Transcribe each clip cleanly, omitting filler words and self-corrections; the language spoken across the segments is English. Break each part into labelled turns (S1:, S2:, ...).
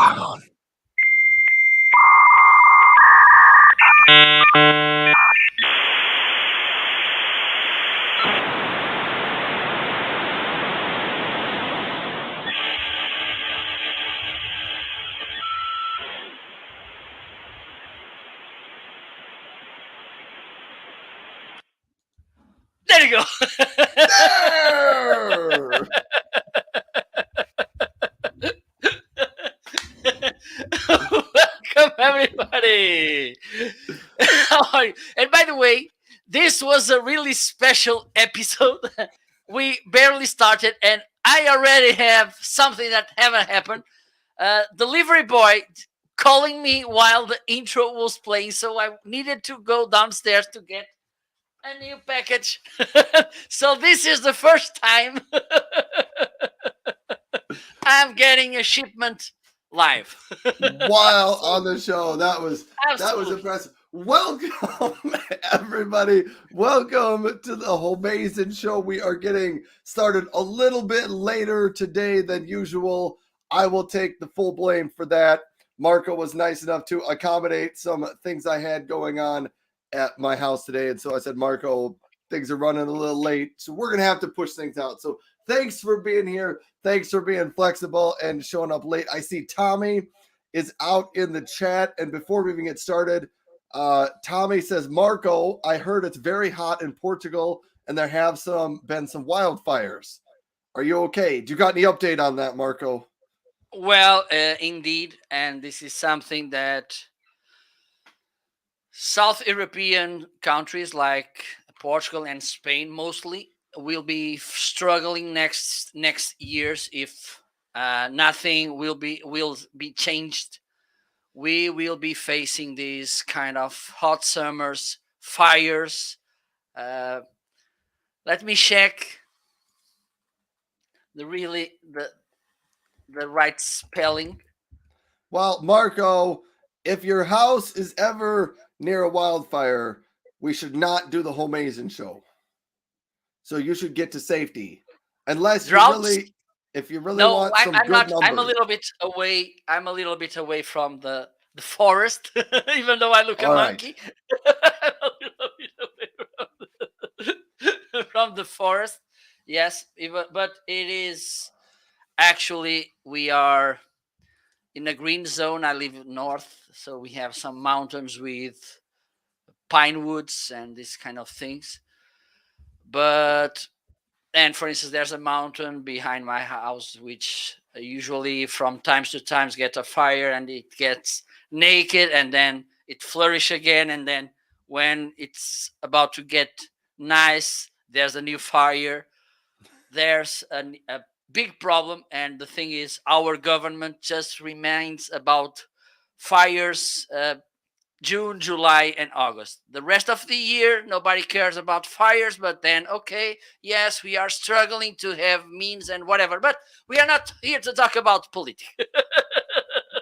S1: on.
S2: There you go.
S1: There!
S2: Welcome, everybody. How are you? And by the way, this was a really special episode. We barely started, and I already have something that haven't happened. Delivery boy calling me while the intro was playing, so I needed to go downstairs to get a new package. So this is the first time I'm getting a shipment live.
S1: While on the show, that was
S2: Absolutely.
S1: impressive. Welcome, everybody. Welcome to the Homeazin show. We are getting started a little bit later today than usual. I will take the full blame for that. Marco was nice enough to accommodate some things I had going on at my house today, and so I said, Marco, things are running a little late, so we're gonna have to push things out. So thanks for being here. Thanks for being flexible and showing up late. I see Tommy is out in the chat. And before we even get started, Tommy says, Marco, I heard it's very hot in Portugal and there have been some wildfires. Are you okay? Do you got any update on that, Marco?
S2: Well, indeed, and this is something that South European countries like Portugal and Spain mostly will be struggling next years if nothing will be changed. We will be facing these kind of hot summers, fires. Let me check the right spelling.
S1: Well, Marco, if your house is ever near a wildfire, we should not do the Homeazin show. So you should get to safety. Unless you
S2: Droughts?
S1: really, if you really
S2: No,
S1: want some
S2: I'm
S1: good
S2: not. I'm a
S1: numbers.
S2: little bit away. I'm a little bit away from the forest, even though I look a
S1: All right.
S2: monkey. I'm a little bit away from the forest. Yes, but it is actually we are in a green zone. I live north, so we have some mountains with pine woods and these kind of things. But and for instance, there's a mountain behind my house which usually from times to times get a fire and it gets naked and then it flourish again, and then when it's about to get nice, there's a new fire. There's a big problem, and the thing is our government just reminds about fires June, July, and August. The rest of the year, nobody cares about fires, but then, okay, yes, we are struggling to have means and whatever, but we are not here to talk about politics.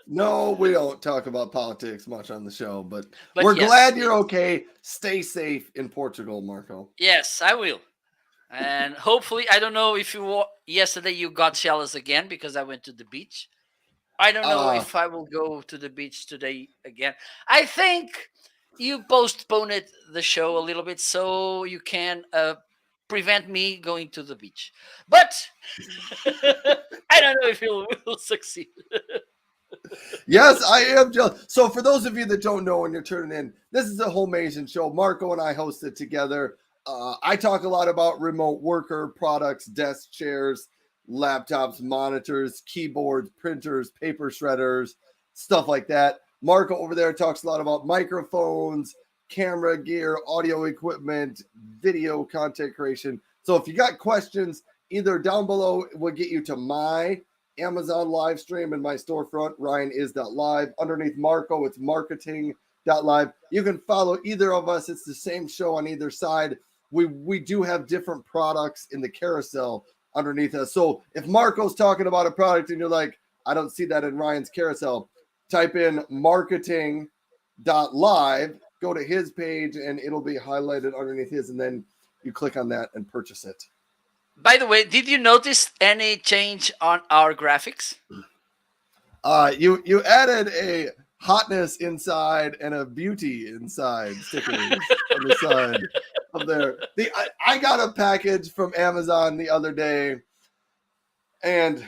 S1: No, we don't talk about politics much on the show, but
S2: But
S1: we're
S2: yes,
S1: glad you're okay. Stay safe in Portugal, Marco.
S2: yes, I will. And hopefully, I don't know if yesterday you got jealous again because I went to the beach. I don't know if I will go to the beach today again. I think you postponed the show a little bit so you can prevent me going to the beach. But I don't know if you will succeed.
S1: Yes, I am jealous. So, for those of you that don't know when you're tuning in, this is a Homeazin show. Marco and I host it together. I talk a lot about remote worker products, desk chairs, laptops, monitors, keyboards, printers, paper shredders, stuff like that. Marco over there talks a lot about microphones, camera gear, audio equipment, video content creation. So, if you got questions, either down below will get you to my Amazon live stream in my storefront, ryanis.live. Underneath Marco, it's marketing.live. You can follow either of us. It's the same show on either side. We do have different products in the carousel underneath us. So if Marco's talking about a product and you're like, I don't see that in Ryan's carousel, type in marketing.live, go to his page, and it'll be highlighted underneath his, and then you click on that and purchase it.
S2: By the way, did you notice any change on our graphics?
S1: You added a hotness inside and a beauty inside stickers on the side of there. I got a package from Amazon the other day, and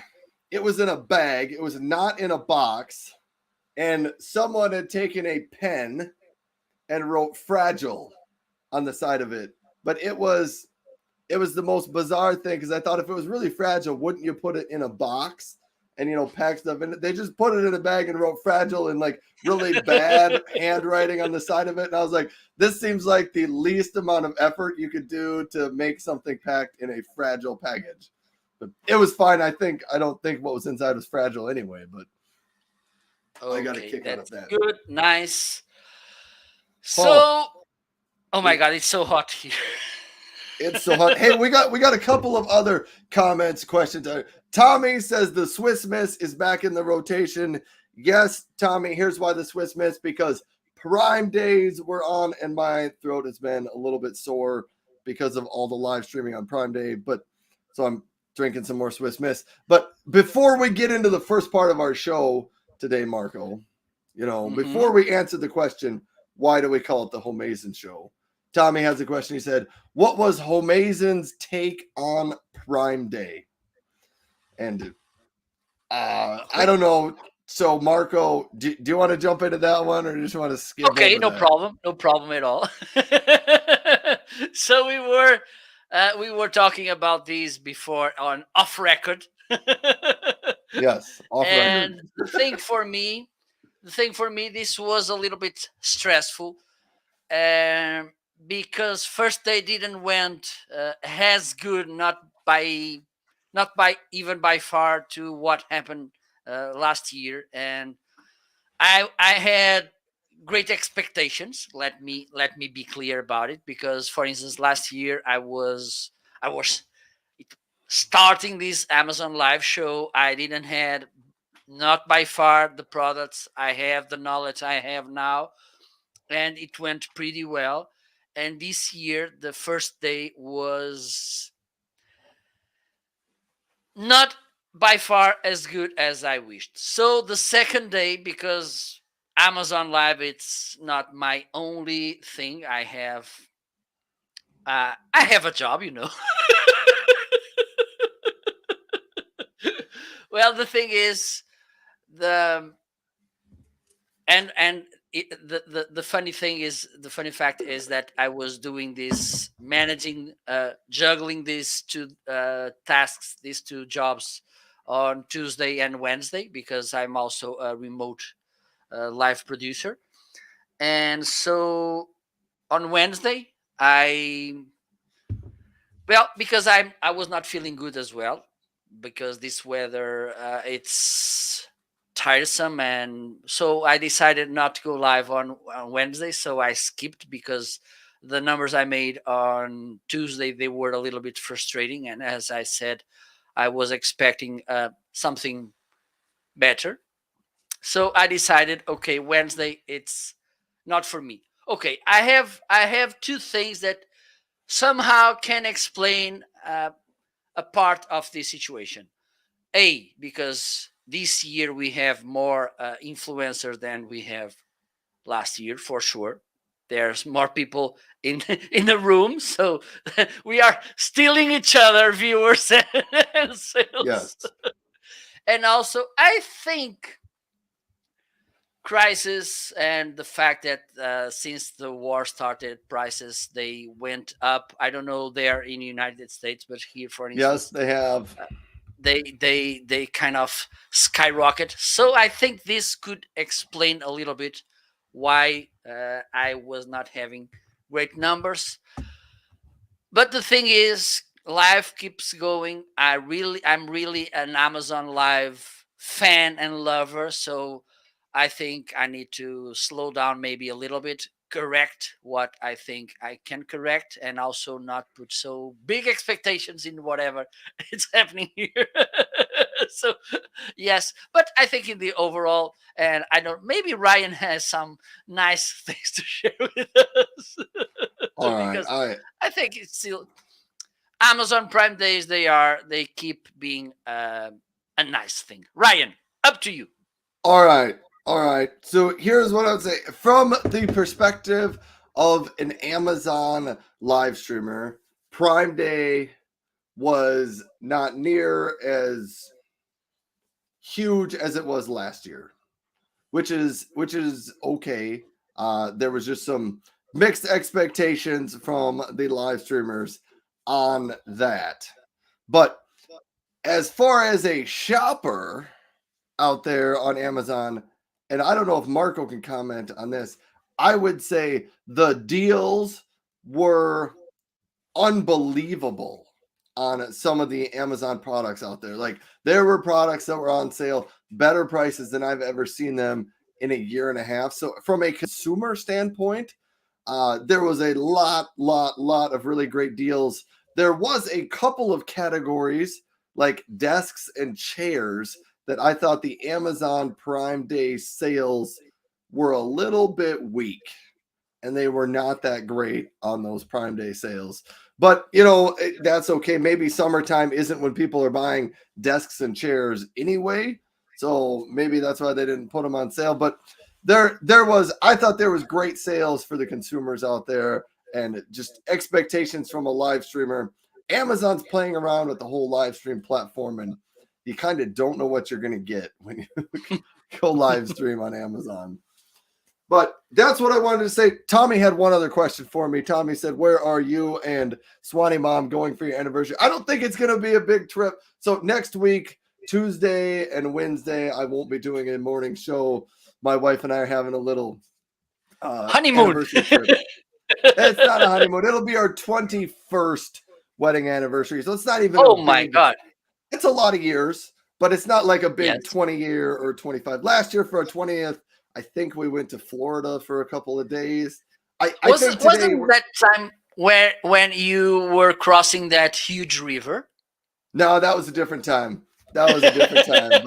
S1: it was in a bag. It was not in a box, and someone had taken a pen and wrote "fragile" on the side of it. But it was the most bizarre thing because I thought if it was really fragile, wouldn't you put it in a box and pack stuff in it? They just put it in a bag and wrote "fragile" in like really bad handwriting on the side of it, and I was like, this seems like the least amount of effort you could do to make something packed in a fragile package. But it was fine. I don't think what was inside was fragile anyway, but I got a
S2: Okay,
S1: kick out of
S2: that's
S1: that.
S2: good. Nice.
S1: Paul,
S2: So, oh my
S1: we
S2: God, it's so hot here.
S1: It's so hot. Hey, we got a couple of other comments, questions. Tommy says the Swiss Miss is back in the rotation. Yes, Tommy. Here's why the Swiss Miss, because Prime Days were on, and my throat has been a little bit sore because of all the live streaming on Prime Day. But so I'm drinking some more Swiss Miss. But before we get into the first part of our show today, Marco,
S2: Hmm.
S1: before we answer the question, why do we call it the Homeazin Show? Tommy has a question. He said, what was Homeazin's take on Prime Day? And I don't know. So, Marco, do you want to jump into that one, or do you just want to skip
S2: Okay,
S1: over
S2: no
S1: that?
S2: problem. No problem at all. So we were talking about these before on off record.
S1: Yes, off
S2: And
S1: record.
S2: the thing for me, this was a little bit stressful, um, because first day didn't went as good, not by even by far to what happened last year, and I had great expectations. Let me be clear about it, because for instance, last year I was starting this Amazon live show. I didn't had, not by far, the products I have, the knowledge I have now, and it went pretty well. And this year, the first day was not by far as good as I wished. So the second day, because Amazon Live, it's not my only thing. I have a job, Well, the thing is, the and the funny fact is that I was doing this, managing, juggling these two tasks, these two jobs, on Tuesday and Wednesday, because I'm also a remote live producer. And so on Wednesday, I well, because I was not feeling good as well, because this weather, it's tiresome, and so I decided not to go live on Wednesday. So I skipped, because the numbers I made on Tuesday, they were a little bit frustrating, and as I said, I was expecting something better. So I decided, okay, Wednesday, it's not for me. Okay, I have two things that somehow can explain a part of this situation. A, because this year we have more influencers than we have last year, for sure. There's more people in in the room, so we are stealing each other viewers and sales.
S1: Yes.
S2: And also, I think crisis and the fact that since the war started, prices, they went up. I don't know there in the United States, but here, for
S1: Yes,
S2: instance,
S1: they have.
S2: they kind of skyrocket. So I think this could explain a little bit why I was not having great numbers. But the thing is, live keeps going. I'm really an Amazon Live fan and lover, so I think I need to slow down maybe a little bit, correct what I think I can correct, and also not put so big expectations in whatever it's happening here. So yes, but I think in the overall, and I don't, maybe Ryan has some nice things to share with us.
S1: All right.
S2: Because I think it's still Amazon Prime Days. They keep being a nice thing. Ryan, up to you.
S1: All right. All right. So here's what I would say from the perspective of an Amazon live streamer, Prime Day was not near as huge as it was last year, which is okay. There was just some mixed expectations from the live streamers on that. But as far as a shopper out there on Amazon, and I don't know if Marco can comment on this, I would say the deals were unbelievable on some of the Amazon products out there. Like there were products that were on sale, better prices than I've ever seen them in a year and a half. So from a consumer standpoint, there was a lot of really great deals. There was a couple of categories like desks and chairs that I thought the Amazon Prime Day sales were a little bit weak, and they were not that great on those Prime Day sales. But that's okay. Maybe summertime isn't when people are buying desks and chairs anyway, so maybe that's why they didn't put them on sale. But I thought there was great sales for the consumers out there, and just expectations from a live streamer. Amazon's playing around with the whole live stream platform, and you kind of don't know what you're going to get when you go live stream on Amazon. But that's what I wanted to say. Tommy had one other question for me. Tommy said, "Where are you and Swanee Mom going for your anniversary?" I don't think it's going to be a big trip. So next week, Tuesday and Wednesday, I won't be doing a morning show. My wife and I are having a little
S2: Honeymoon.
S1: anniversary trip. It's not a honeymoon. It'll be our 21st wedding anniversary. So it's not even
S2: Oh
S1: a
S2: my
S1: big,
S2: God.
S1: it's a lot of years, but it's not like a big
S2: Yes.
S1: 20-year or 25. Last year for our 20th, I think we went to Florida for a couple of days. I think today
S2: Wasn't that time when you were crossing that huge river?
S1: no, that was a different time. That was a different time.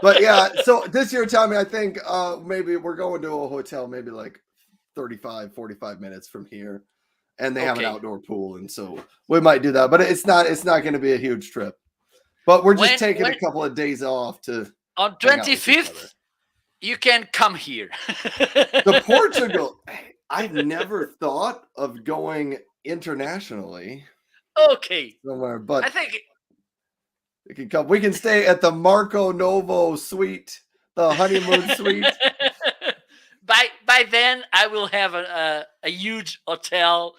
S1: But yeah, so this year, Tommy, I think maybe we're going to a hotel maybe like 45 minutes from here. And they have an
S2: Okay.
S1: outdoor pool, and so we might do that. But it's not going to be a huge trip. But we're just taking a couple of days off to
S2: On
S1: hang out with each other.
S2: 25th, you can come here.
S1: The Portugal, I've never thought of going internationally
S2: Okay.
S1: somewhere,
S2: I
S1: but
S2: think
S1: we can come. We can stay at the Marco Novo suite, the honeymoon suite.
S2: by then I will have a huge hotel.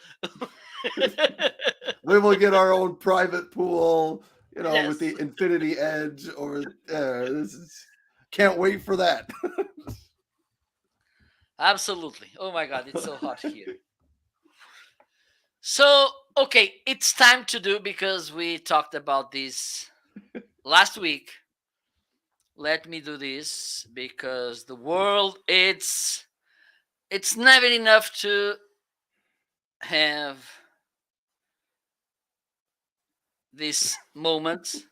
S1: We will get our own private pool, with
S2: Yes.
S1: the Infinity Edge over there. Can't wait for that.
S2: Absolutely. Oh my God, it's so hot here. So, okay, it's time to do, because we talked about this last week. Let me do this because the world, it's never enough to have this moment.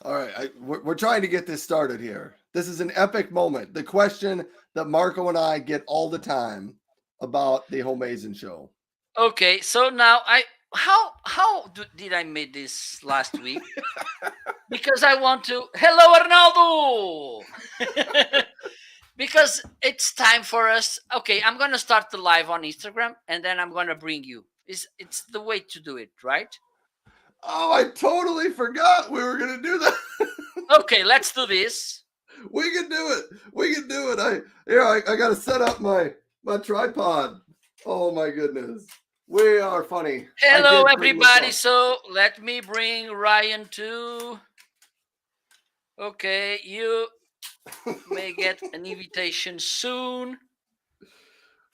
S1: All right, we're trying to get this started here. This is an epic moment. The question that Marco and I get all the time about the Homeazin show.
S2: Okay, so now did I make this last week? Because I want to. Hello, Arnaldo. Because it's time for us. Okay, I'm gonna start the live on Instagram, and then I'm gonna bring you. It's the way to do it, right?
S1: Oh, I totally forgot we were gonna do that.
S2: Okay, let's do this.
S1: We can do it. We can do it. I gotta set up my tripod. Oh my goodness. We are funny.
S2: Hello, everybody. So let me bring Ryan too. Okay, you may get an invitation soon.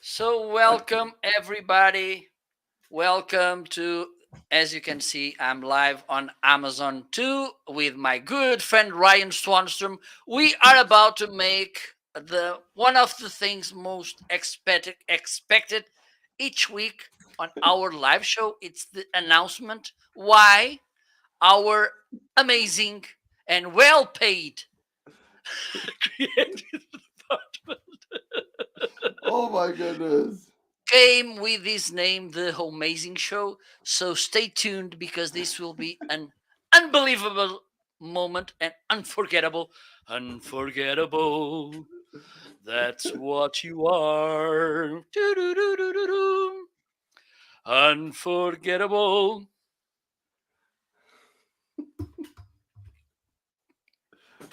S2: So welcome, everybody. Welcome to, as you can see, I'm live on Amazon too with my good friend Ryan Swanstrom. We are about to make one of the things most expected each week on our live show. It's the announcement why our amazing and well-paid creative department
S1: Oh my goodness.
S2: came with this name, the Homeazin Show. So stay tuned because this will be an unbelievable moment and unforgettable. That's what you are. Doo-doo-doo-doo-doo-doo. Unforgettable.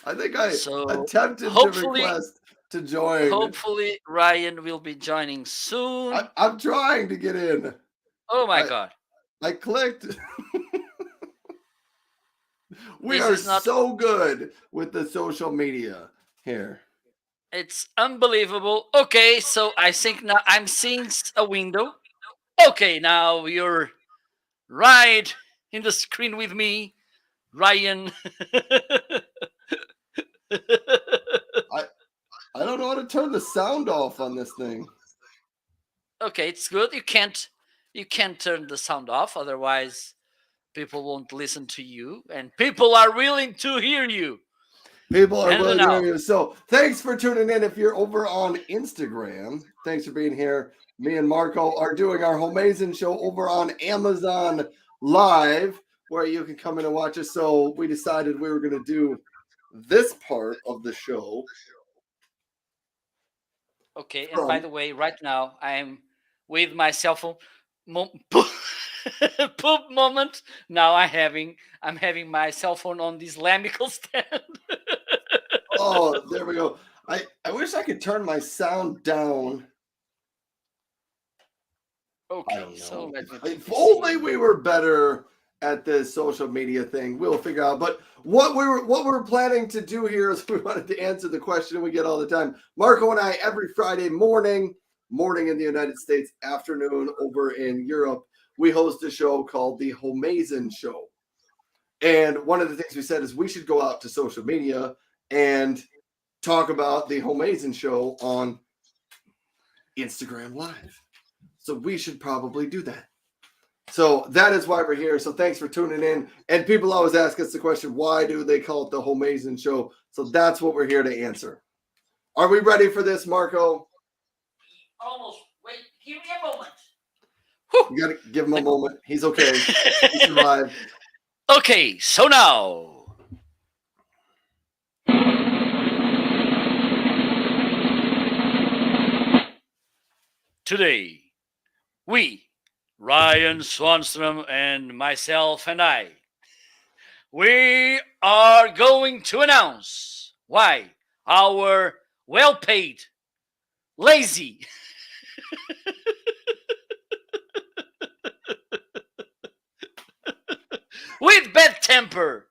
S1: I think I
S2: So
S1: attempted to
S2: hopefully,
S1: request to join.
S2: hopefully Ryan will be joining soon.
S1: I'm trying to get in.
S2: Oh my
S1: I
S2: god.
S1: I clicked. We
S2: This
S1: are
S2: is not
S1: so good with the social media here.
S2: it's unbelievable. Okay, so I think now I'm seeing a window. Okay, now you're right in the screen with me, Ryan.
S1: I I don't know how to turn the sound off on this thing.
S2: Okay, it's good. You can't turn the sound off, otherwise people won't listen to you, and people are willing to hear you.
S1: People are
S2: And
S1: willing to hear
S2: now,
S1: you. So thanks for tuning in. If you're over on Instagram, thanks for being here. Me and Marco are doing our Homeazin show over on Amazon Live, where you can come in and watch us. So we decided we were going to do this part of the show
S2: okay. And by
S1: from.
S2: the way, right now I'm with my cell phone. Poop, poop moment. Now I'm having my cell phone on this lamical stand.
S1: Oh, there we go. I wish I could turn my sound down. I
S2: Okay,
S1: don't
S2: so
S1: know.
S2: let me
S1: If only
S2: see.
S1: we were better at this social media thing. We'll figure out. But what we're planning to do here is we wanted to answer the question we get all the time. Marco and I every Friday morning in the United States, afternoon over in Europe, we host a show called the Homeazin Show. And one of the things we said is we should go out to social media and talk about the Homeazin Show on Instagram Live. So we should probably do that. So that is why we're here. So thanks for tuning in. And people always ask us the question, why do they call it the Homeazin Show? So that's what we're here to answer. Are we ready for this, Marco?
S2: Almost. Wait, give me a moment.
S1: You got to give him a
S2: The-
S1: moment. He's okay. He survived.
S2: okay, so now today we, Ryan Swanstrom and myself and we are going to announce why our well-paid, lazy, with bad temper,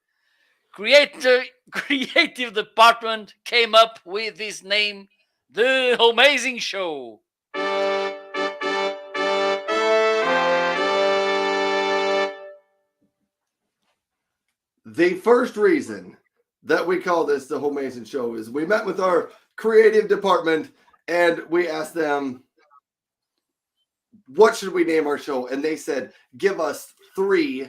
S2: creative department came up with this name, The Amazing Show.
S1: The first reason that we call this the Homeazin Show is we met with our creative department and we asked them, what should we name our show? And they said, give us three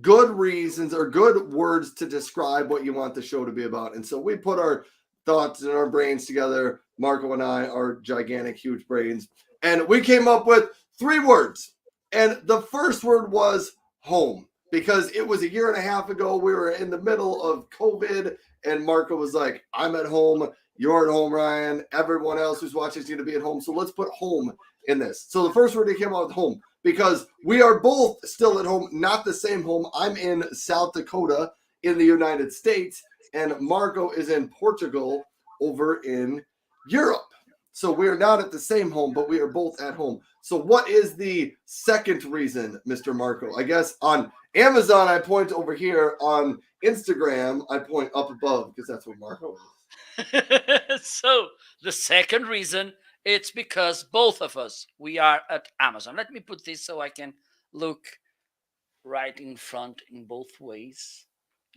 S1: good reasons or good words to describe what you want the show to be about. And so we put our thoughts and our brains together. Marco and I are gigantic, huge brains. And we came up with three words. And the first word was home, because it was a year and a half ago. We were in the middle of COVID, and Marco was like, I'm at home. You're at home, Ryan. Everyone else who's watching is going to be at home. So let's put home in this. So the first word that came out with home, because we are both still at home, not the same home. I'm in South Dakota in the United States, and Marco is in Portugal over in Europe. So we are not at the same home, but we are both at home. So what is the second reason, Mr. Marco? I guess on Amazon, I point over here. On Instagram, I point up above because that's what Marco is.
S2: So the second reason, it's because both of us, we are at Amazon. Let me put this so I can look right in front in both ways,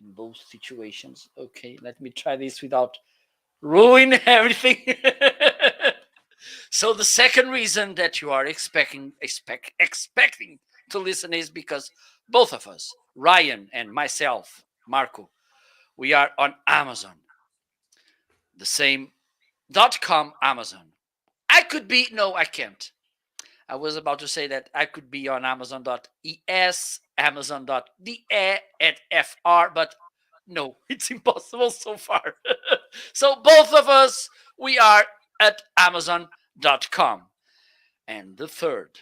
S2: in both situations. Okay, let me try this without ruin everything. So the second reason that you are expecting to listen is because both of us, Ryan and myself, Marco, we are on Amazon. The same .com Amazon. I could be, no, I can't. I was about to say that I could be on Amazon.es, Amazon.de@fr, but no, it's impossible so far. So both of us, we are at Amazon.com. And the third,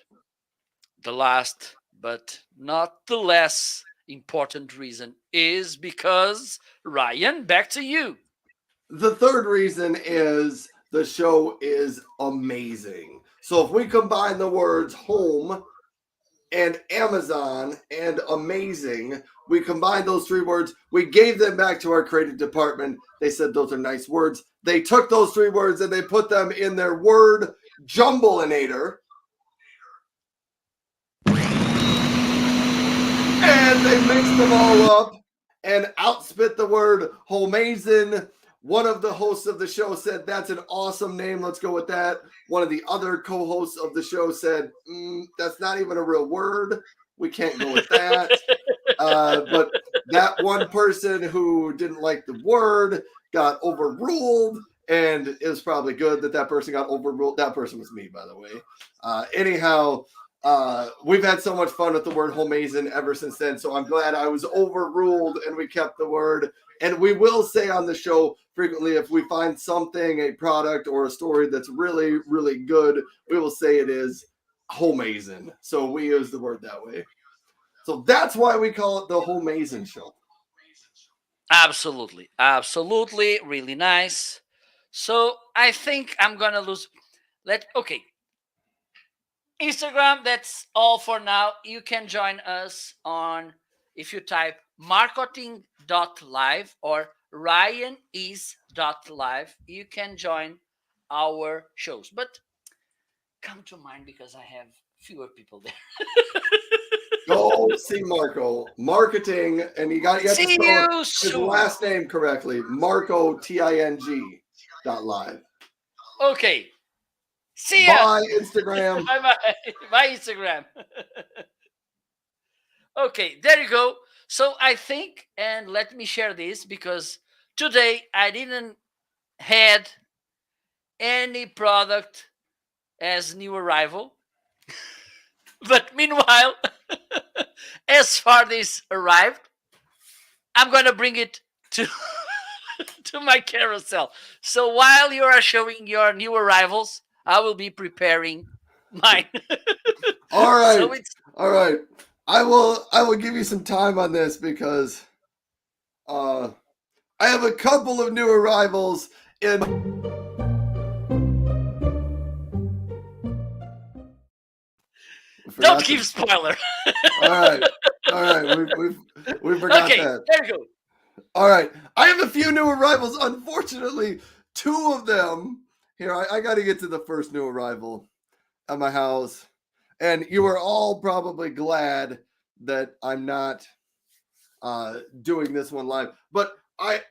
S2: the last, but not the less important reason is because, Ryan, back to you.
S1: The third reason is the show is amazing. So if we combine the words home and Amazon and amazing, we combined those three words. We gave them back to our creative department. They said those are nice words. They took those three words and they put them in their word jumbleinator. And they mixed them all up and outspit the word Homeazin. One of the hosts of the show said, "That's an awesome name. Let's go with that." One of the other co-hosts of the show said, "That's not even a real word. We can't go with that." But that one person who didn't like the word got overruled, and it was probably good that that person got overruled. That person was me, by the way. Anyhow, we've had so much fun with the word Homeazin ever since then, so I'm glad I was overruled and we kept the word. And we will say on the show frequently, if we find something, a product or a story that's really, really good, we will say it is Homeazin. So we use the word that way. So that's why we call it the Homeazin Show.
S2: Absolutely. Absolutely. Really nice. So I think I'm going to lose. Okay. Instagram, that's all for now. You can join us on, if you type marketing.live or ryanis.live, you can join our shows. But come to mind because I have fewer people there.
S1: Go see Marco. Marketing, and you have to
S2: See
S1: spell
S2: you
S1: his
S2: soon.
S1: last name correctly. Marco, TING.live.
S2: Okay. See ya.
S1: Bye, Instagram.
S2: Bye-bye. Bye, Instagram. Okay, there you go. So I think, and let me share this because today I didn't had any product as new arrival. But meanwhile, as far this arrived, I'm gonna bring it to to my carousel. So while you are showing your new arrivals, I will be preparing mine.
S1: All right.
S2: So it's
S1: all right. I will give you some time on this because I have a couple of new arrivals in
S2: don't give spoiler.
S1: All right. We forgot
S2: Okay,
S1: that.
S2: there you go.
S1: All right. I have a few new arrivals. Unfortunately, two of them here. I got to get to the first new arrival at my house. And you are all probably glad that I'm not doing this one live. But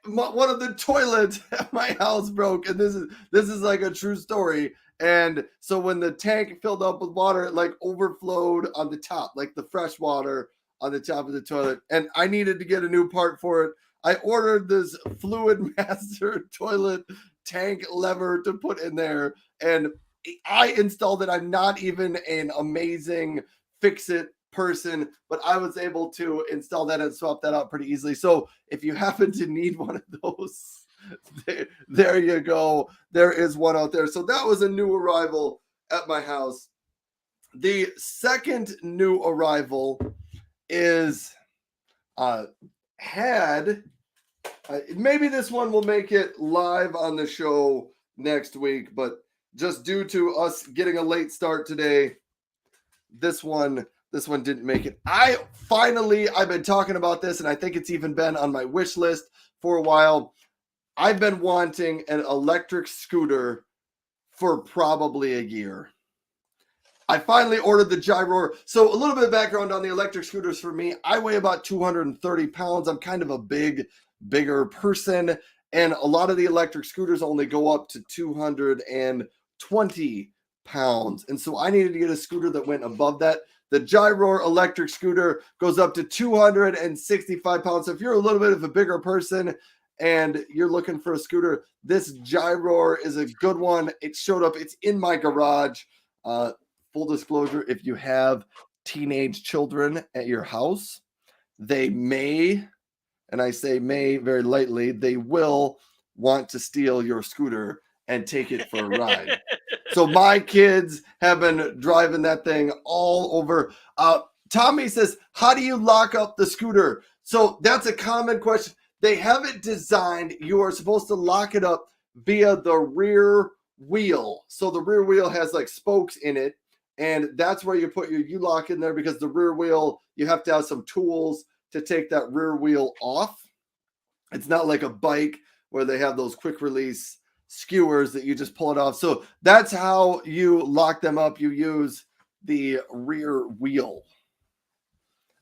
S1: one of the toilets at my house broke, and this is like a true story. And so when the tank filled up with water, it like overflowed on the top, like the fresh water on the top of the toilet. And I needed to get a new part for it. I ordered this Fluid Master toilet tank lever to put in there, and I installed it. I'm not even an amazing fix-it person, but I was able to install that and swap that out pretty easily. So if you happen to need one of those, there you go. There is one out there. So that was a new arrival at my house. The second new arrival is maybe this one will make it live on the show next week, but just due to us getting a late start today, this one didn't make it. I've been talking about this, and I think it's even been on my wish list for a while. I've been wanting an electric scooter for probably a year. I finally ordered the Gyroor. So a little bit of background on the electric scooters for me. I weigh about 230 pounds. I'm kind of a bigger person. And a lot of the electric scooters only go up to 220 pounds. And so I needed to get a scooter that went above that. The Gyroor electric scooter goes up to 265 pounds. So if you're a little bit of a bigger person and you're looking for a scooter, this Gyroar is a good one. It showed up. It's in my garage. Full disclosure, if you have teenage children at your house, they may, and I say may very lightly, they will want to steal your scooter and take it for a ride. So my kids have been driving that thing all over. Tommy says, how do you lock up the scooter? So that's a common question. They have it designed. You are supposed to lock it up via the rear wheel. So the rear wheel has like spokes in it. And that's where you put your U-lock in there, because the rear wheel, you have to have some tools to take that rear wheel off. It's not like a bike where they have those quick release skewers that you just pull it off. So that's how you lock them up. You use the rear wheel.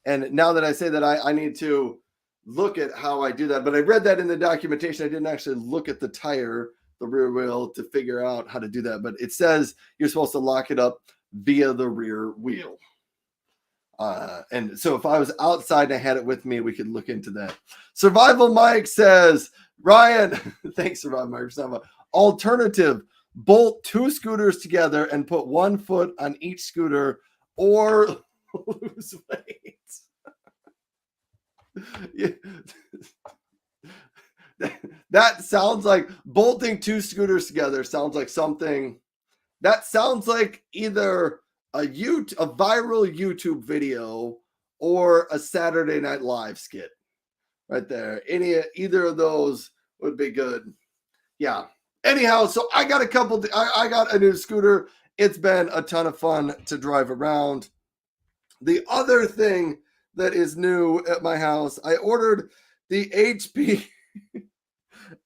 S1: And now that I say that, I need to look at how I do that. But I read that in the documentation. I didn't actually look at the tire, the rear wheel, to figure out how to do that. But it says you're supposed to lock it up via the rear wheel. And so if I was outside and I had it with me, we could look into that. Survival Mike says, Ryan, thanks, Survival Mike, for alternative, bolt 2 scooters together and put 1 foot on each scooter, or lose weight. Yeah. That sounds like bolting 2 scooters together. Sounds like something that sounds like either a viral YouTube video or a Saturday Night Live skit right there. Either of those would be good. Yeah. Anyhow, so I got I got a new scooter. It's been a ton of fun to drive around. The other thing that is new at my house, I ordered the HP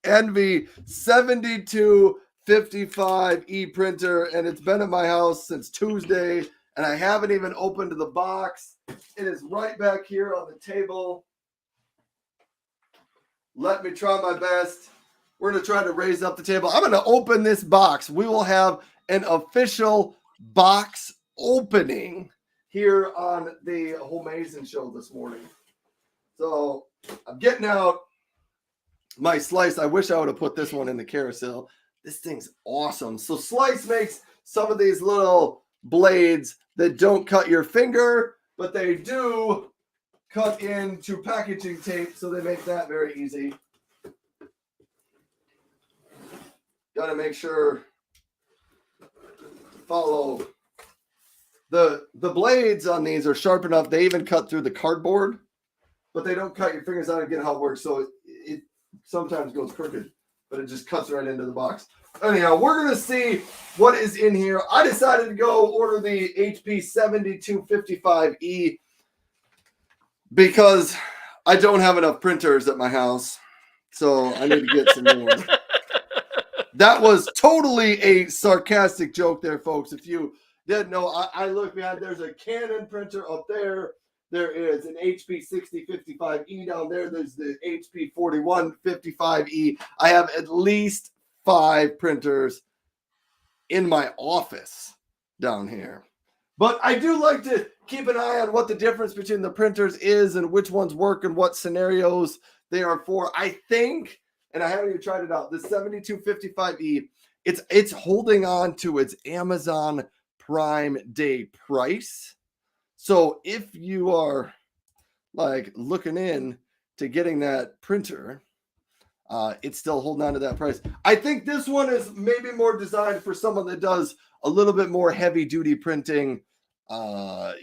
S1: Envy 7255E printer, and it's been at my house since Tuesday, and I haven't even opened the box. It is right back here on the table. Let me try my best. We're going to try to raise up the table. I'm going to open this box. We will have an official box opening here on the Homeazin show this morning. So I'm getting out my Slice. I wish I would have put this one in the carousel. This thing's awesome. So Slice makes some of these little blades that don't cut your finger, but they do cut into packaging tape, so they make that very easy. Got to make sure follow the blades on these are sharp enough. They even cut through the cardboard, but they don't cut your fingers out. Again, how it works. So it sometimes goes crooked, but it just cuts right into the box. Anyhow, we're going to see what is in here. I decided to go order the HP 7255E because I don't have enough printers at my house, so I need to get some more. That was totally a sarcastic joke there, folks. If you didn't know, I look behind. There's a Canon printer up there. There is an HP 6055E down there. There's the HP 4155E. I have at least 5 printers in my office down here. But I do like to keep an eye on what the difference between the printers is and which ones work and what scenarios they are for. I think, and I haven't even tried it out, the 7255E, it's holding on to its Amazon Prime Day price. So if you are like looking in to getting that printer, it's still holding on to that price. I think this one is maybe more designed for someone that does a little bit more heavy duty printing. For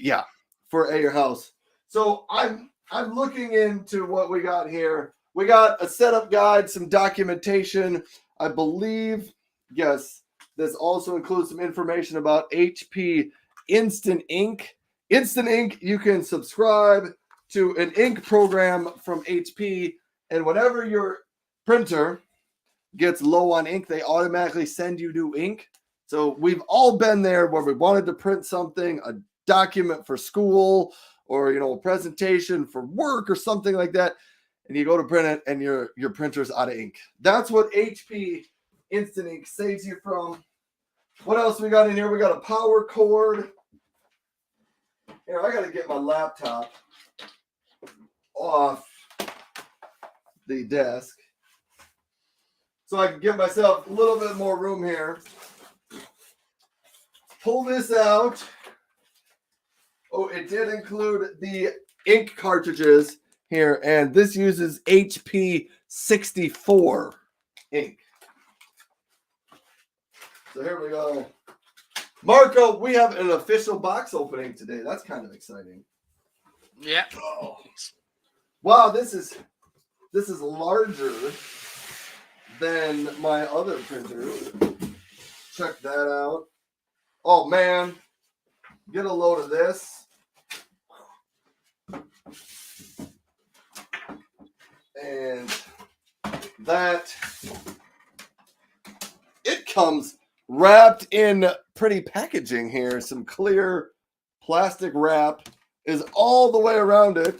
S1: at your house. So I'm looking into what we got here. We got a setup guide, some documentation. I believe, yes, this also includes some information about HP Instant Ink. Instant Ink, you can subscribe to an ink program from HP, and whenever your printer gets low on ink, they automatically send you new ink. So we've all been there where we wanted to print something, a document for school, or a presentation for work or something like that, and you go to print it and your printer's out of ink. That's what HP Instant Ink saves you from. What else we got in here? We got a power cord. Here, I got to get my laptop off the desk. so I can give myself a little bit more room here. Pull this out. Oh, it did include the ink cartridges here, and this uses HP 64 ink. So here we go. Marco, we have an official box opening today. That's kind of exciting.
S2: Yeah.
S1: Oh. Wow, this is larger than my other printers. Check that out. Oh man, get a load of this. And that, it comes wrapped in pretty packaging here. Some clear plastic wrap is all the way around it.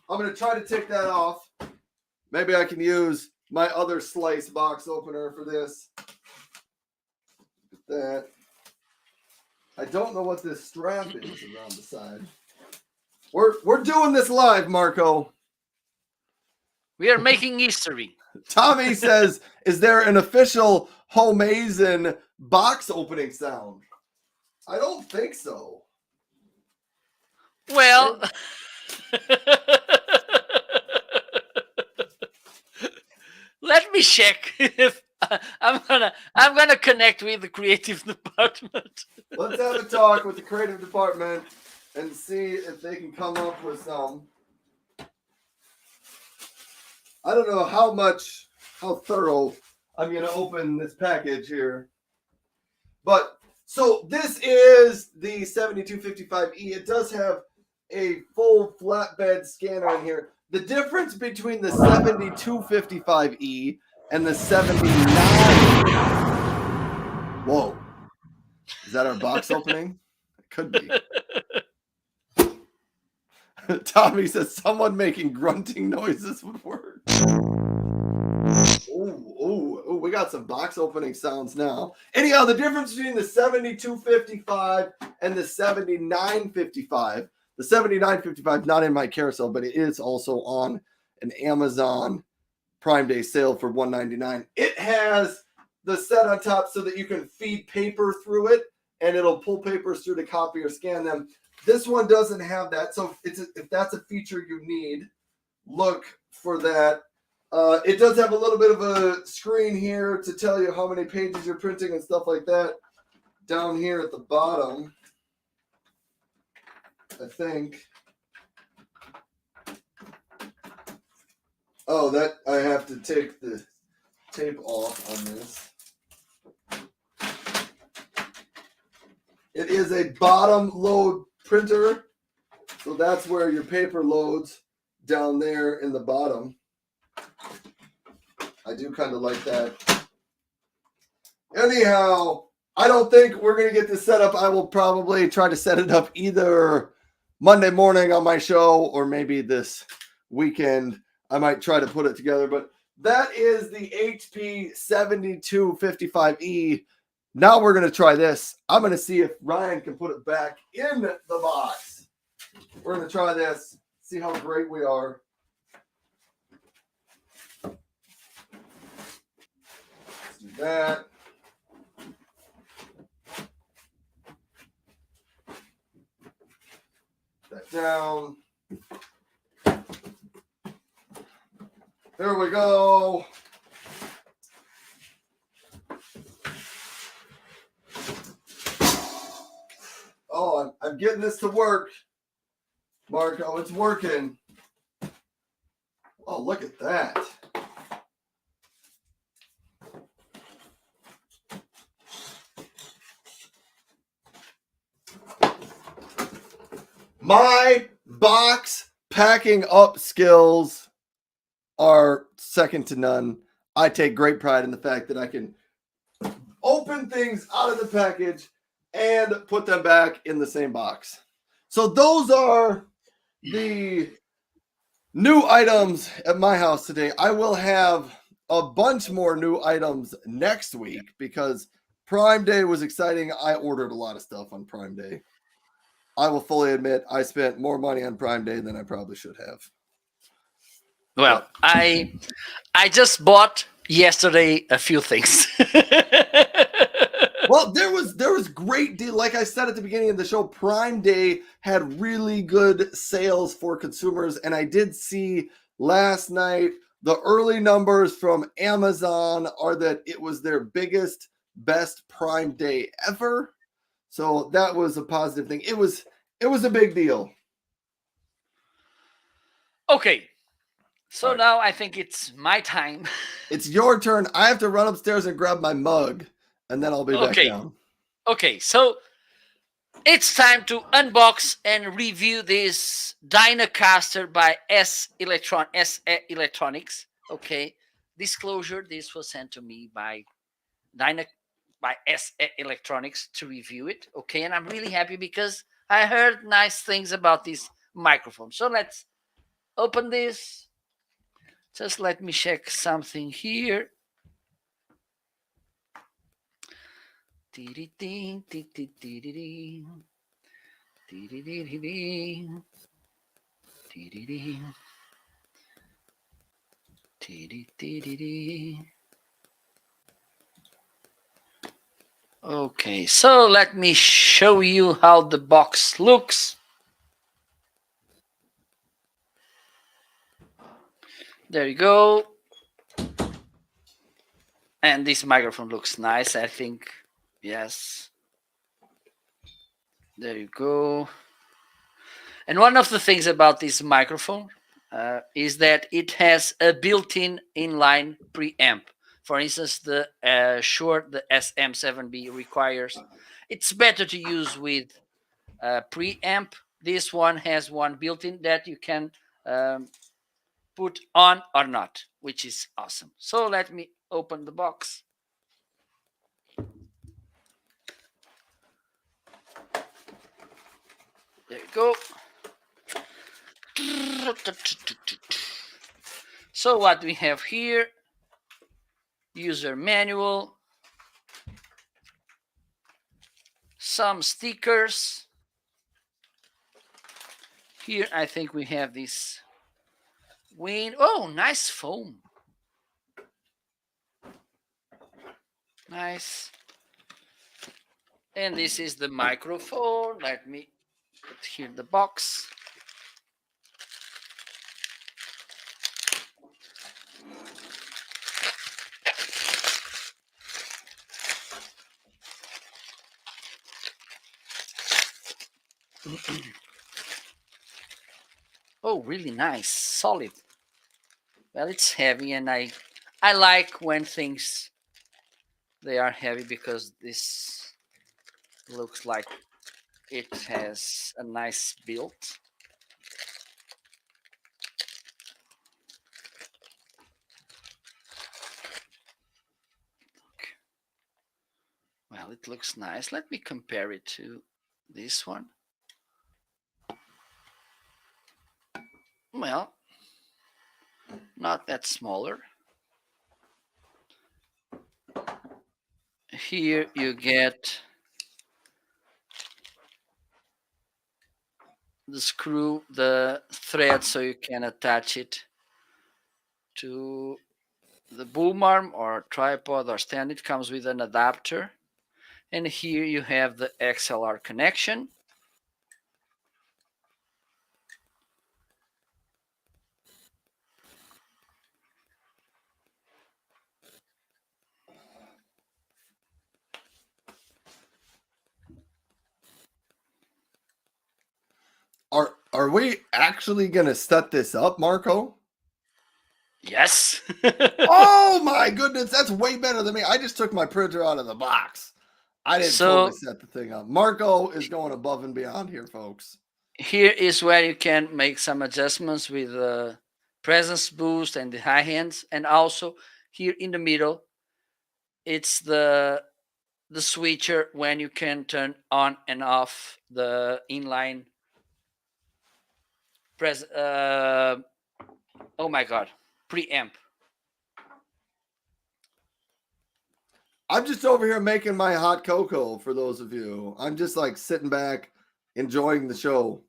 S1: I'm going to try to take that off. Maybe I can use my other slice box opener for this. Look at that. I don't know what this strap is around the side. We're doing this live, Marco.
S2: We are making history.
S1: Tommy says, is there an official Homeazin box opening sound? I don't think so.
S2: Well, let me check if I'm gonna connect with the creative department.
S1: Let's have a talk with the creative department and see if they can come up with some. I don't know how thorough I'm going to open this package here. But, so this is the 7255E. It does have a full flatbed scanner in here. The difference between the 7255E and the 79... Whoa. Is that our box opening? It could be. Tommy says someone making grunting noises would work. Oh, we got some box opening sounds now. Anyhow, the difference between the 7255 and the 7955. The 7955 not in my carousel, but it is also on an Amazon Prime Day sale for $199. It has the set on top so that you can feed paper through it, and it'll pull papers through to copy or scan them. This one doesn't have that, so if that's a feature you need, look for that. It does have a little bit of a screen here to tell you how many pages you're printing and stuff like that. Down here at the bottom, I think. Oh, that I have to take the tape off on this. It is a bottom load printer, so that's where your paper loads, down there in the bottom. I do kind of like that. Anyhow, I don't think we're going to get this set up. I will probably try to set it up either Monday morning on my show or maybe this weekend. I might try to put it together, but that is the HP 7255E. Now we're going to try this. I'm going to see if Ryan can put it back in the box. We're going to try this, see how great we are. Let's do that. That down. There we go. Oh, I'm getting this to work. Marco, it's working. Oh, look at that. My box packing up skills are second to none. I take great pride in the fact that I can open things out of the package and put them back in the same box. So those are the new items at my house today. I will have a bunch more new items next week because Prime Day was exciting. I ordered a lot of stuff on Prime Day. I will fully admit I spent more money on Prime Day than I probably should have.
S2: Well, I just bought yesterday a few things.
S1: Well, there was great deal. Like I said at the beginning of the show, Prime Day had really good sales for consumers, and I did see last night the early numbers from Amazon are that it was their biggest, best Prime Day ever. So that was a positive thing. It was a big deal.
S2: Okay, so
S1: All right.
S2: now I think it's my time.
S1: It's your turn. I have to run upstairs and grab my mug, and then I'll be back
S2: Okay,
S1: down.
S2: okay, so it's time to unbox and review this Dynacaster by SE Electronics. Okay, disclosure: this was sent to me by Dyna by SE Electronics to review it. Okay, and I'm really happy because I heard nice things about this microphone. So let's open this. Just let me check something here. Okay, so let me show you how the box looks. There you go. And this microphone looks nice, I think. Yes. There you go. And one of the things about this microphone is that it has a built-in inline preamp. For instance, the Shure, the SM7B requires. It's better to use with preamp. This one has one built-in that you can put on or not, which is awesome. So let me open the box. There you go. So what we have here, user manual, some stickers. Here I think we have this wing. Oh, nice foam. Nice. And this is the microphone. Let me put here the box. Oh, really nice, solid. Well, it's heavy, and I like when things they are heavy because this looks like it has a nice build. Well, it looks nice. Let me compare it to this one. Well, not that smaller. Here you get the screw, the thread, so you can attach it to the boom arm or tripod or stand. It comes with an adapter. And here you have the XLR connection.
S1: Are we actually gonna set this up, Marco?
S2: Yes.
S1: Oh my goodness, that's way better than me. I just took my printer out of the box. I didn't totally
S2: So
S1: set the thing up. Marco is going above and beyond here, folks.
S2: here is where you can make some adjustments with the presence boost and the high hands. And also here in the middle, it's the switcher when you can turn on and off the inline oh my god, preamp.
S1: I'm just over here making my hot cocoa for those of you. I'm just like sitting back, enjoying the show.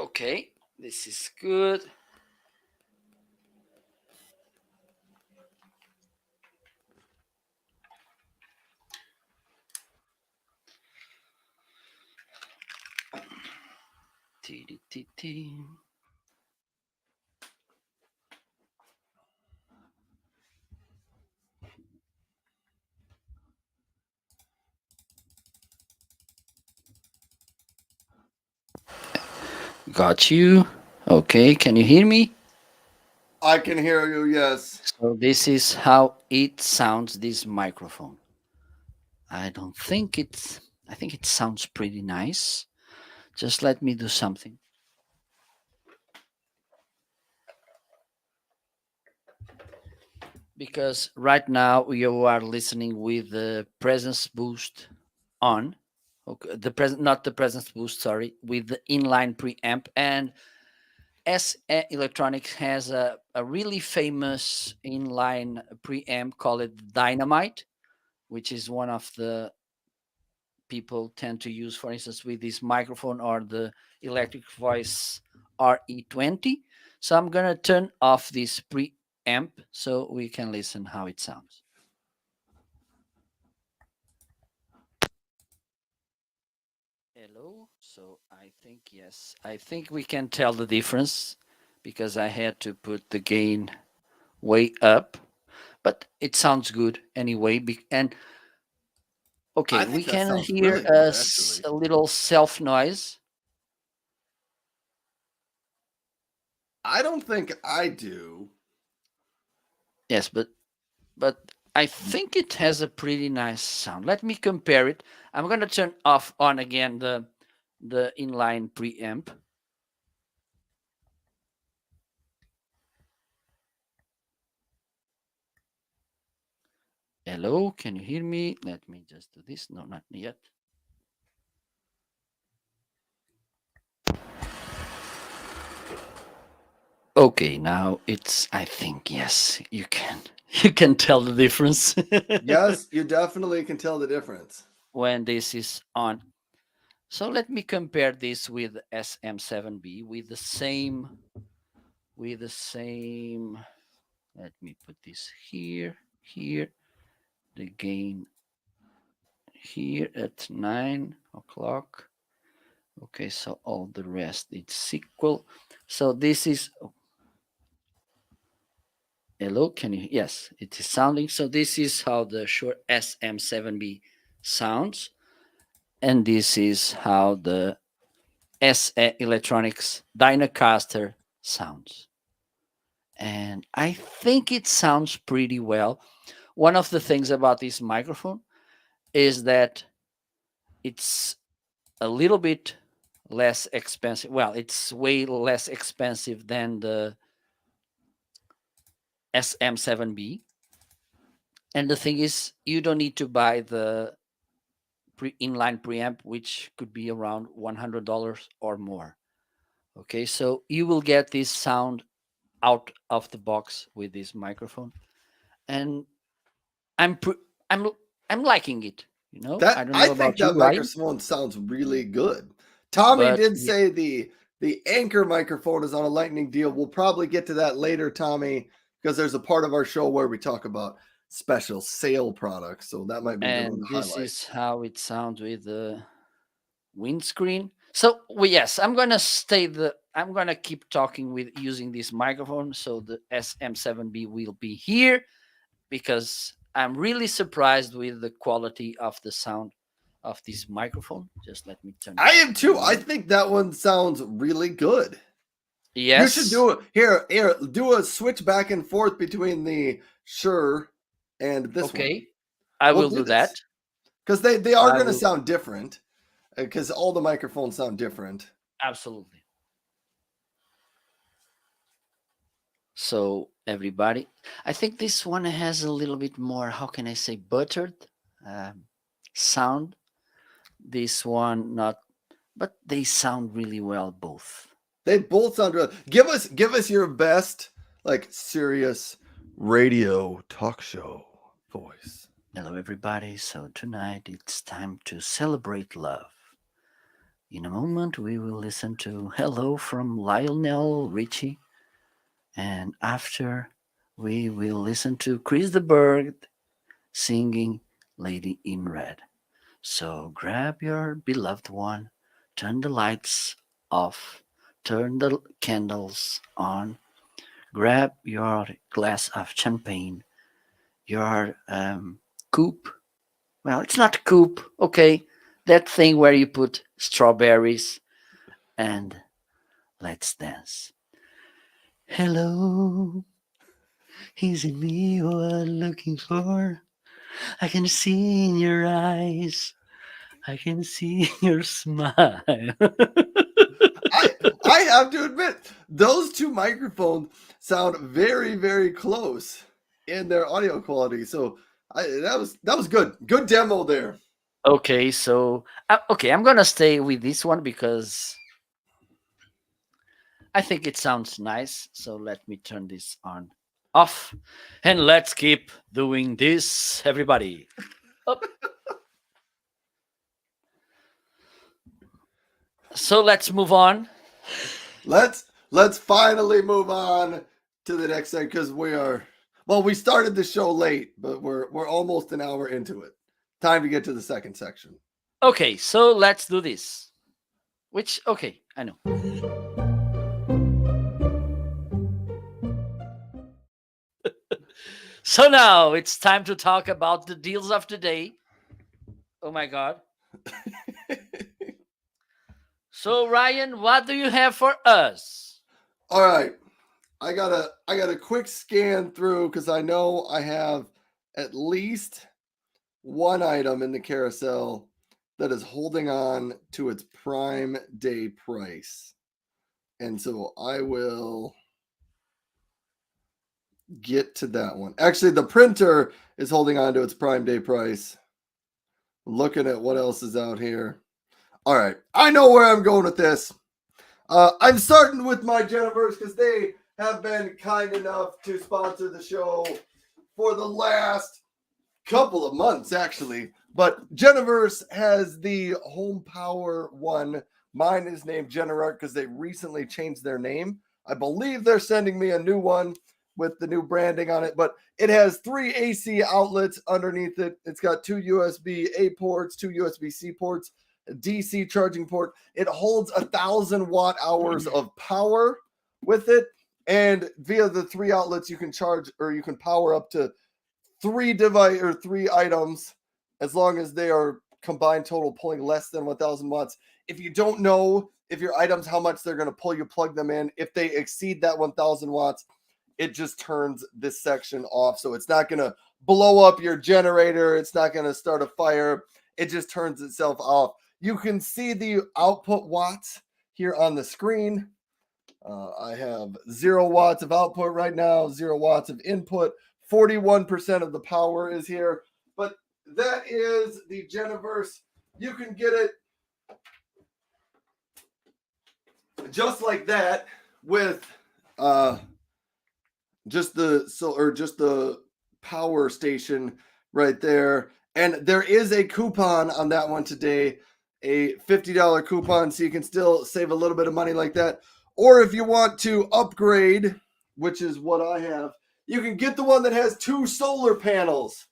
S2: Okay, this is good. Tee. Got you. Okay, can you hear me?
S1: I can hear you. Yes.
S2: So this is how it sounds, this microphone. I don't think it's, I think it sounds pretty nice. Just let me do something. Because right now you are listening with the presence boost on. Okay, the present, not the presence boost, sorry, with the inline preamp. And SE Electronics has a really famous inline preamp called Dynamite, which is one of the people tend to use, for instance, with this microphone or the electric voice RE20. So I'm gonna turn off this preamp so we can listen how it sounds. Hello. So I think yes, I think we can tell the difference because I had to put the gain way up, but it sounds good anyway. And
S1: I
S2: okay, we
S1: think that
S2: can
S1: sounds
S2: hear
S1: really good, actually.
S2: a little self noise.
S1: I don't think I do.
S2: Yes, but I think it has a pretty nice sound. Let me compare it. I'm gonna turn off on again the inline preamp. Hello, can you hear me? Let me just do this. No, not yet. Okay, now it's, I think yes, you can you can tell the difference
S1: Yes, you definitely can tell the difference.
S2: when this is on. So let me compare this with SM7B with the same, let me put this here, the gain here at 9 o'clock. Okay, so all the rest it's equal. So this is, hello, can you, yes, it is sounding. So this is how the Shure SM7B sounds, and this is how the SE Electronics Dynacaster sounds. And I think it sounds pretty well. One of the things about this microphone is that it's a little bit less expensive. Well, it's way less expensive than the SM7B. And the thing is, you don't need to buy the inline preamp, which could be around $100 or more. Okay, so you will get this sound out of the box with this microphone, and I'm pr- I'm I'm liking it. You know, I
S1: That
S2: don't
S1: I
S2: know
S1: think
S2: about you,
S1: that
S2: Ryan,
S1: microphone sounds really good. Tommy
S2: but
S1: did say the anchor microphone is on a lightning deal. We'll probably get to that later, Tommy, because there's a part of our show where we talk about special sale products. So that might be a good one to
S2: and this
S1: highlight.
S2: is how it sounds with the windscreen. So well, yes, I'm gonna keep talking with using this microphone. So the SM7B will be here because I'm really surprised with the quality of the sound of this microphone. Just let me turn
S1: I
S2: this
S1: am too. I
S2: lower.
S1: think that one sounds really good. You should
S2: Yes.
S1: do it here. Do a switch back and forth between the Shure and this one.
S2: Okay. I
S1: We'll
S2: will
S1: do
S2: do that.
S1: this because they are
S2: I
S1: going to
S2: will
S1: sound different because all the microphones sound different.
S2: absolutely. So everybody, I think this one has a little bit more. How can I say buttered um, sound? This one not, but they sound really well both.
S1: They both sound real. Give us your best like serious radio talk show voice.
S2: Hello, everybody. So tonight it's time to celebrate love. In a moment, we will listen to Hello from Lionel Richie. And after, we will listen to Chris the Bird singing Lady in Red. So grab your beloved one, turn the lights off, turn the candles on, grab your glass of champagne, your coupe. Well, it's not coupe, okay. That thing where you put strawberries, and let's dance. Hello, is it me you are looking for? I can see in your eyes, I can see your smile.
S1: I I have to admit, those two microphones sound very, very close in their audio quality. So that was good. Good demo there.
S2: Okay, so okay, I'm gonna stay with this one because I think it sounds nice. So let me turn this on off, and let's keep doing this, everybody. Up. So let's move on.
S1: Let's finally move on to the next thing because we started the show late, but we're almost an hour into it. Time to get to the second section.
S2: Okay, so let's do this. Which okay, I know. So now it's time to talk about the deals of the day. Oh my god. So Ryan, what do you have for us?
S1: All right. I got a quick scan through because I know I have at least one item in the carousel that is holding on to its prime day price. And so I will get to that one. Actually, the printer is holding on to its prime day price. Looking at what else is out here. All right. I know where I'm going with this. I'm starting with my Jennifer's because they have been kind enough to sponsor the show for the last couple of months, actually. But Jennifer's has the Home Power one. Mine is named Generart because they recently changed their name. I believe they're sending me a new one with the new branding on it, but it has 3 AC outlets underneath it. It's got 2 USB A ports, 2 USB C ports, a DC charging port. It holds 1,000 watt hours of power with it. And via the 3 outlets, you can charge or you can power up to 3 items as long as they are combined total pulling less than 1,000 watts. If you don't know if your items how much they're going to pull, you plug them in. If they exceed that 1,000 watts, it just turns this section off. So it's not going to blow up your generator. It's not going to start a fire. It just turns itself off. You can see the output watts here on the screen. I have 0 watts of output right now, 0 watts of input. 41% of the power is here. But that is the Geniverse. You can get it just like that with just the power station right there. And there is a coupon on that one today, a $50 coupon, so you can still save a little bit of money like that. Or if you want to upgrade, which is what I have, you can get the one that has 2 solar panels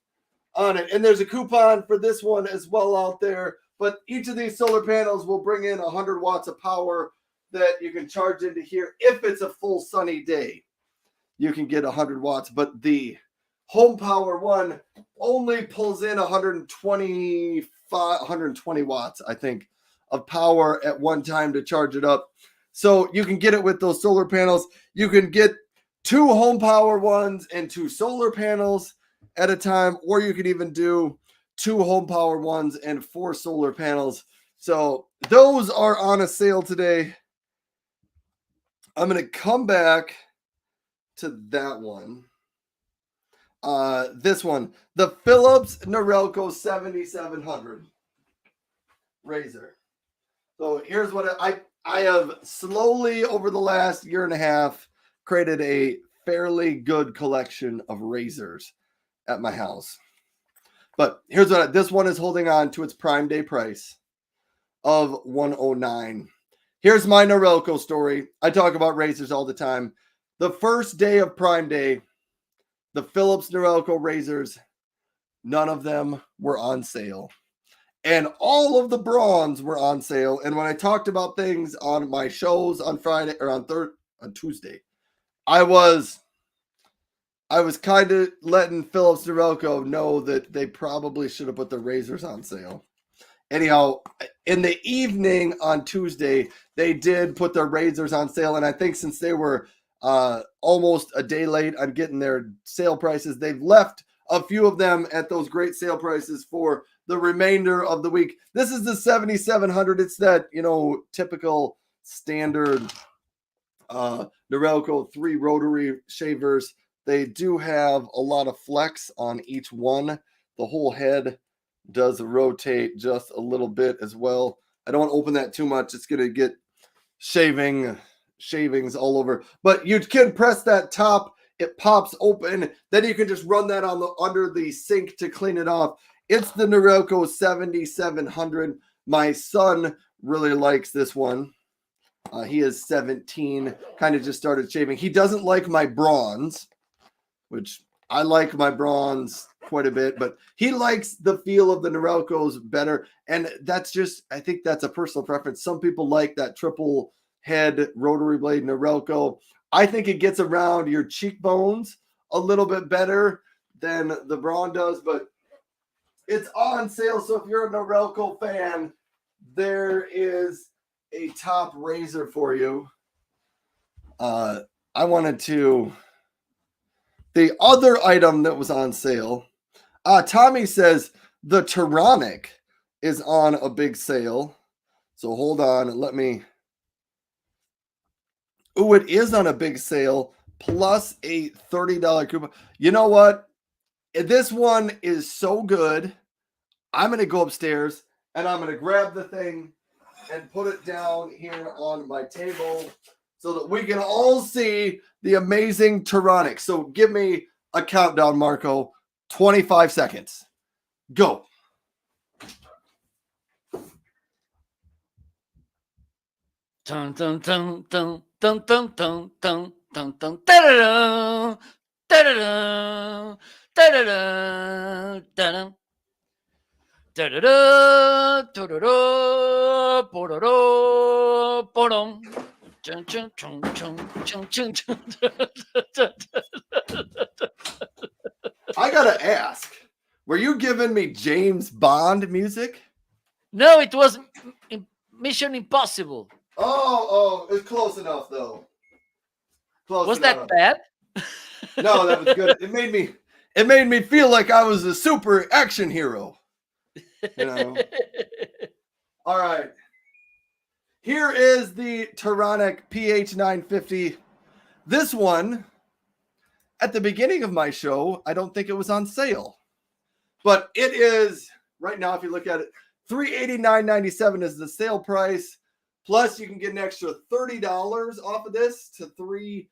S1: on it. And there's a coupon for this one as well out there. But each of these solar panels will bring in 100 watts of power that you can charge into here if it's a full sunny day. You can get 100 watts, but the Home Power one only pulls in 120 watts, I think, of power at one time to charge it up. So you can get it with those solar panels. You can get 2 Home Power ones and 2 solar panels at a time, or you could even do 2 Home Power ones and 4 solar panels. So those are on a sale today. I'm going to come back to that one. This one, the Philips Norelco 7700 razor. So here's what I have slowly over the last year and a half created a fairly good collection of razors at my house. But here's what this one is holding on to its prime day price. of 109. Here's my Norelco story. I talk about razors all the time. The first day of Prime Day, the Philips Norelco razors, none of them were on sale. And all of the bronze were on sale. And when I talked about things on my shows on Friday or on Tuesday, I was kind of letting Philips Norelco know that they probably should have put the razors on sale. Anyhow, in the evening on Tuesday, they did put their razors on sale. And I think since they were almost a day late on getting their sale prices, they've left a few of them at those great sale prices for the remainder of the week. This is the 7700. It's that, typical standard Norelco 3 rotary shavers. They do have a lot of flex on each one. The whole head does rotate just a little bit as well. I don't want to open that too much. It's going to get shavings all over. But you can press that top. It pops open. Then you can just run that under the sink to clean it off. It's the Norelco 7700. My son really likes this one. He is 17, kind of just started shaving. He doesn't like my bronze, which I like my bronze quite a bit, but he likes the feel of the Norelcos better. And I think that's a personal preference. Some people like that triple head rotary blade Norelco. I think it gets around your cheekbones a little bit better than the Braun does, but it's on sale. So if you're a Norelco fan, there is a top razor for you. The other item that was on sale, Tommy says the Tyrannic is on a big sale. So hold on, it is on a big sale, plus a $30 coupon. You know what? This one is so good. I'm going to go upstairs and I'm going to grab the thing and put it down here on my table so that we can all see the amazing Tyrannic. So give me a countdown, Marco. 25 seconds. Go.
S2: Dun, dun, dun, dun, dun, dun, dun, dun, dun, dun, da-da-dun, da-da-dun, da-da-dun, da-dun. Da-da-da, da-da-da, bo-da-da, bo-dum. Chun, chun, chun, chun, chun, chun, chun.
S1: I gotta ask, were you giving me James Bond music?
S2: No, it was Mission Impossible.
S1: Oh, it's close enough though.
S2: Was that bad?
S1: No, that was good. It made me feel like I was a super action hero. All right. Here is the Tyrannic PH950. This one, at the beginning of my show, I don't think it was on sale. But it is, right now, if you look at it, $389.97 is the sale price. Plus, you can get an extra $30 off of this to $359.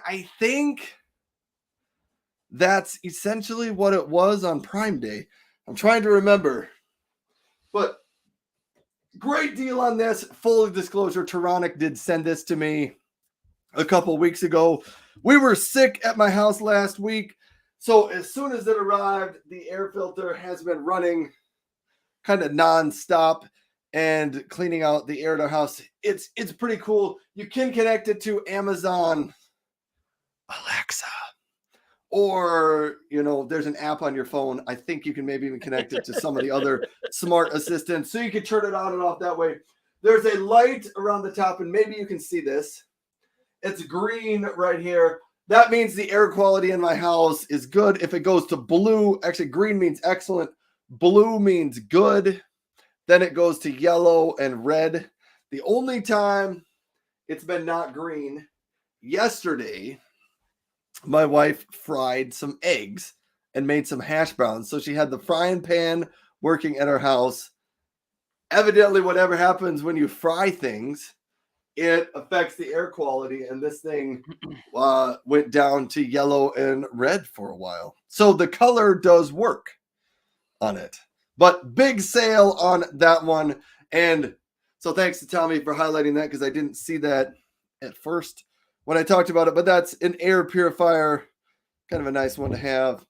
S1: I think that's essentially what it was on Prime Day. I'm trying to remember. But great deal on this. Full disclosure, Tyrannic did send this to me a couple weeks ago. We were sick at my house last week. So as soon as it arrived, the air filter has been running kind of nonstop and cleaning out the air in our house. It's pretty cool. You can connect it to Amazon Alexa. Or, there's an app on your phone. I think you can maybe even connect it to some of the other smart assistants. So you can turn it on and off that way. There's a light around the top, and maybe you can see this. It's green right here. That means the air quality in my house is good. If it goes to blue, actually green means excellent. Blue means good. Then it goes to yellow and red. The only time it's been not green, yesterday, my wife fried some eggs and made some hash browns. So she had the frying pan working at our house. Evidently, whatever happens when you fry things, it affects the air quality. And this thing went down to yellow and red for a while. So the color does work on it. But big sale on that one. And so thanks to Tommy for highlighting that because I didn't see that at first when I talked about it. But that's an air purifier, kind of a nice one to have.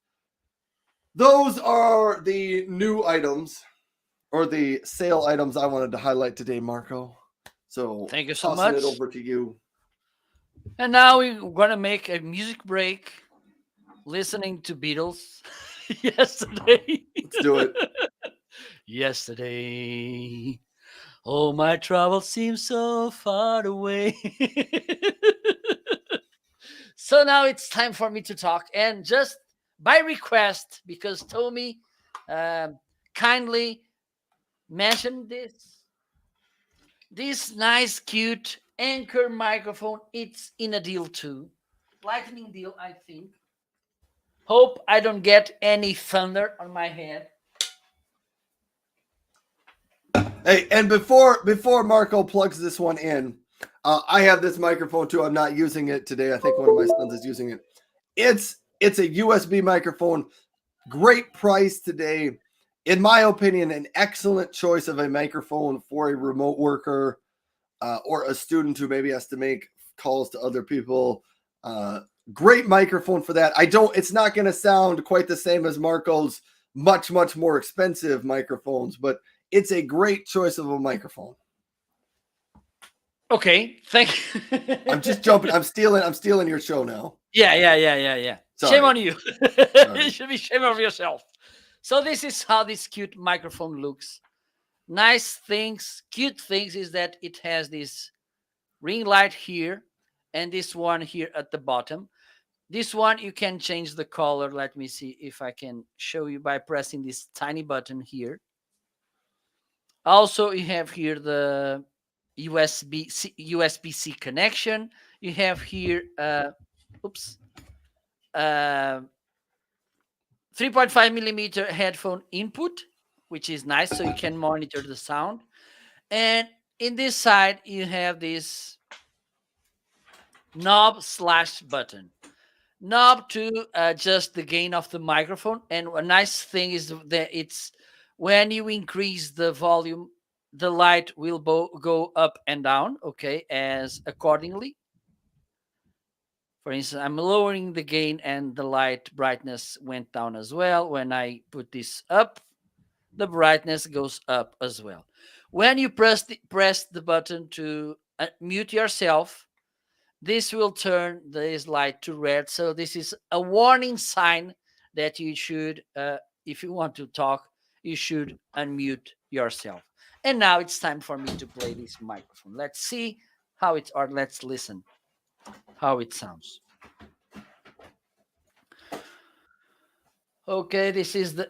S1: Those are the new items or the sale items I wanted to highlight today, Marco. So
S2: Thank you so
S1: tossing it
S2: much.
S1: over to you.
S2: And now we're gonna make a music break, listening to Beatles. Yesterday.
S1: Let's do it.
S2: Yesterday. Oh, my troubles seem so far away. So now it's time for me to talk, and just by request, because Tommy um, kindly mentioned this nice, cute Anchor microphone. It's in a deal too, lightning deal, I think. Hope I don't get any thunder on my head.
S1: Hey, and before Marco plugs this one in, I have this microphone too. I'm not using it today. I think one of my sons is using it. It's a USB microphone. Great price today. In my opinion, an excellent choice of a microphone for a remote worker or a student who maybe has to make calls to other people. Great microphone for that. It's not going to sound quite the same as Marco's much more expensive microphones, but it's a great choice of a microphone.
S2: Okay, thank you.
S1: I'm just jumping. I'm stealing your show now.
S2: Yeah.
S1: Sorry.
S2: Shame on you.
S1: Sorry.
S2: You should be shame of yourself. So this is how this cute microphone looks. Nice things, cute things is that it has this ring light here and this one here at the bottom. This one you can change the color. Let me see if I can show you by pressing this tiny button here. Also, you have here the USB-C connection. You have here, oops, 3.5 millimeter headphone input, which is nice, so you can monitor the sound. And in this side, you have this knob/button. Knob to adjust the gain of the microphone. And a nice thing is that it's when you increase the volume, the light will go up and down, okay, as accordingly. For instance, I'm lowering the gain and the light brightness went down as well. When I put this up, the brightness goes up as well. When you press the button to mute yourself, this will turn this light to red. So this is a warning sign that you should, if you want to talk, you should unmute yourself. And now it's time for me to play this microphone. Let's see how it, or let's listen how it sounds. Okay, this is the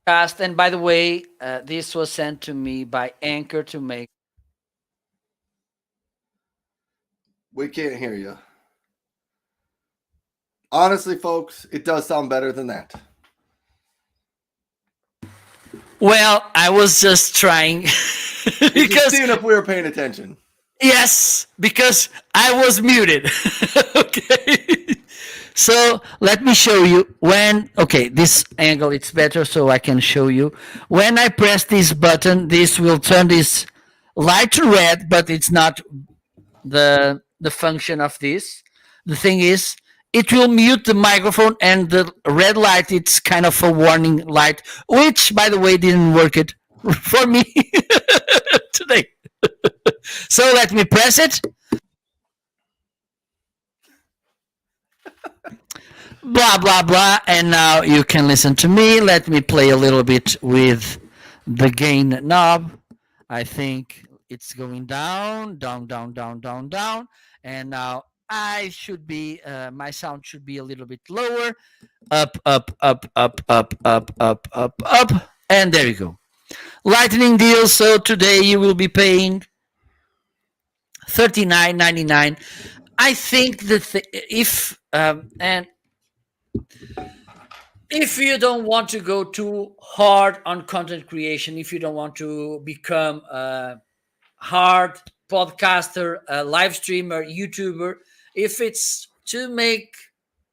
S2: cast. And by the way, this was sent to me by Anchor to make.
S1: We can't hear you. Honestly, folks, it does sound better than that.
S2: Well, I was just trying
S1: because seeing if we were paying attention.
S2: Yes, because I was muted. Okay. So let me show you when, okay, this angle it's better so I can show you. When I press this button, this will turn this light to red, but it's not the function of this. The thing is, it will mute the microphone, and the red light, it's kind of a warning light, which, by the way, didn't work it for me today. So let me press it. Blah, blah, blah. And now you can listen to me. Let me play a little bit with the gain knob. I think it's going down, down, down, down, down, down. And now I should be, my sound should be a little bit lower. Up, up, up, up, up, up, up, up, up. And there you go. Lightning deal. So today you will be paying $39.99. I think that if and if you don't want to go too hard on content creation, if you don't want to become a hard podcaster, a live streamer, YouTuber, if it's to make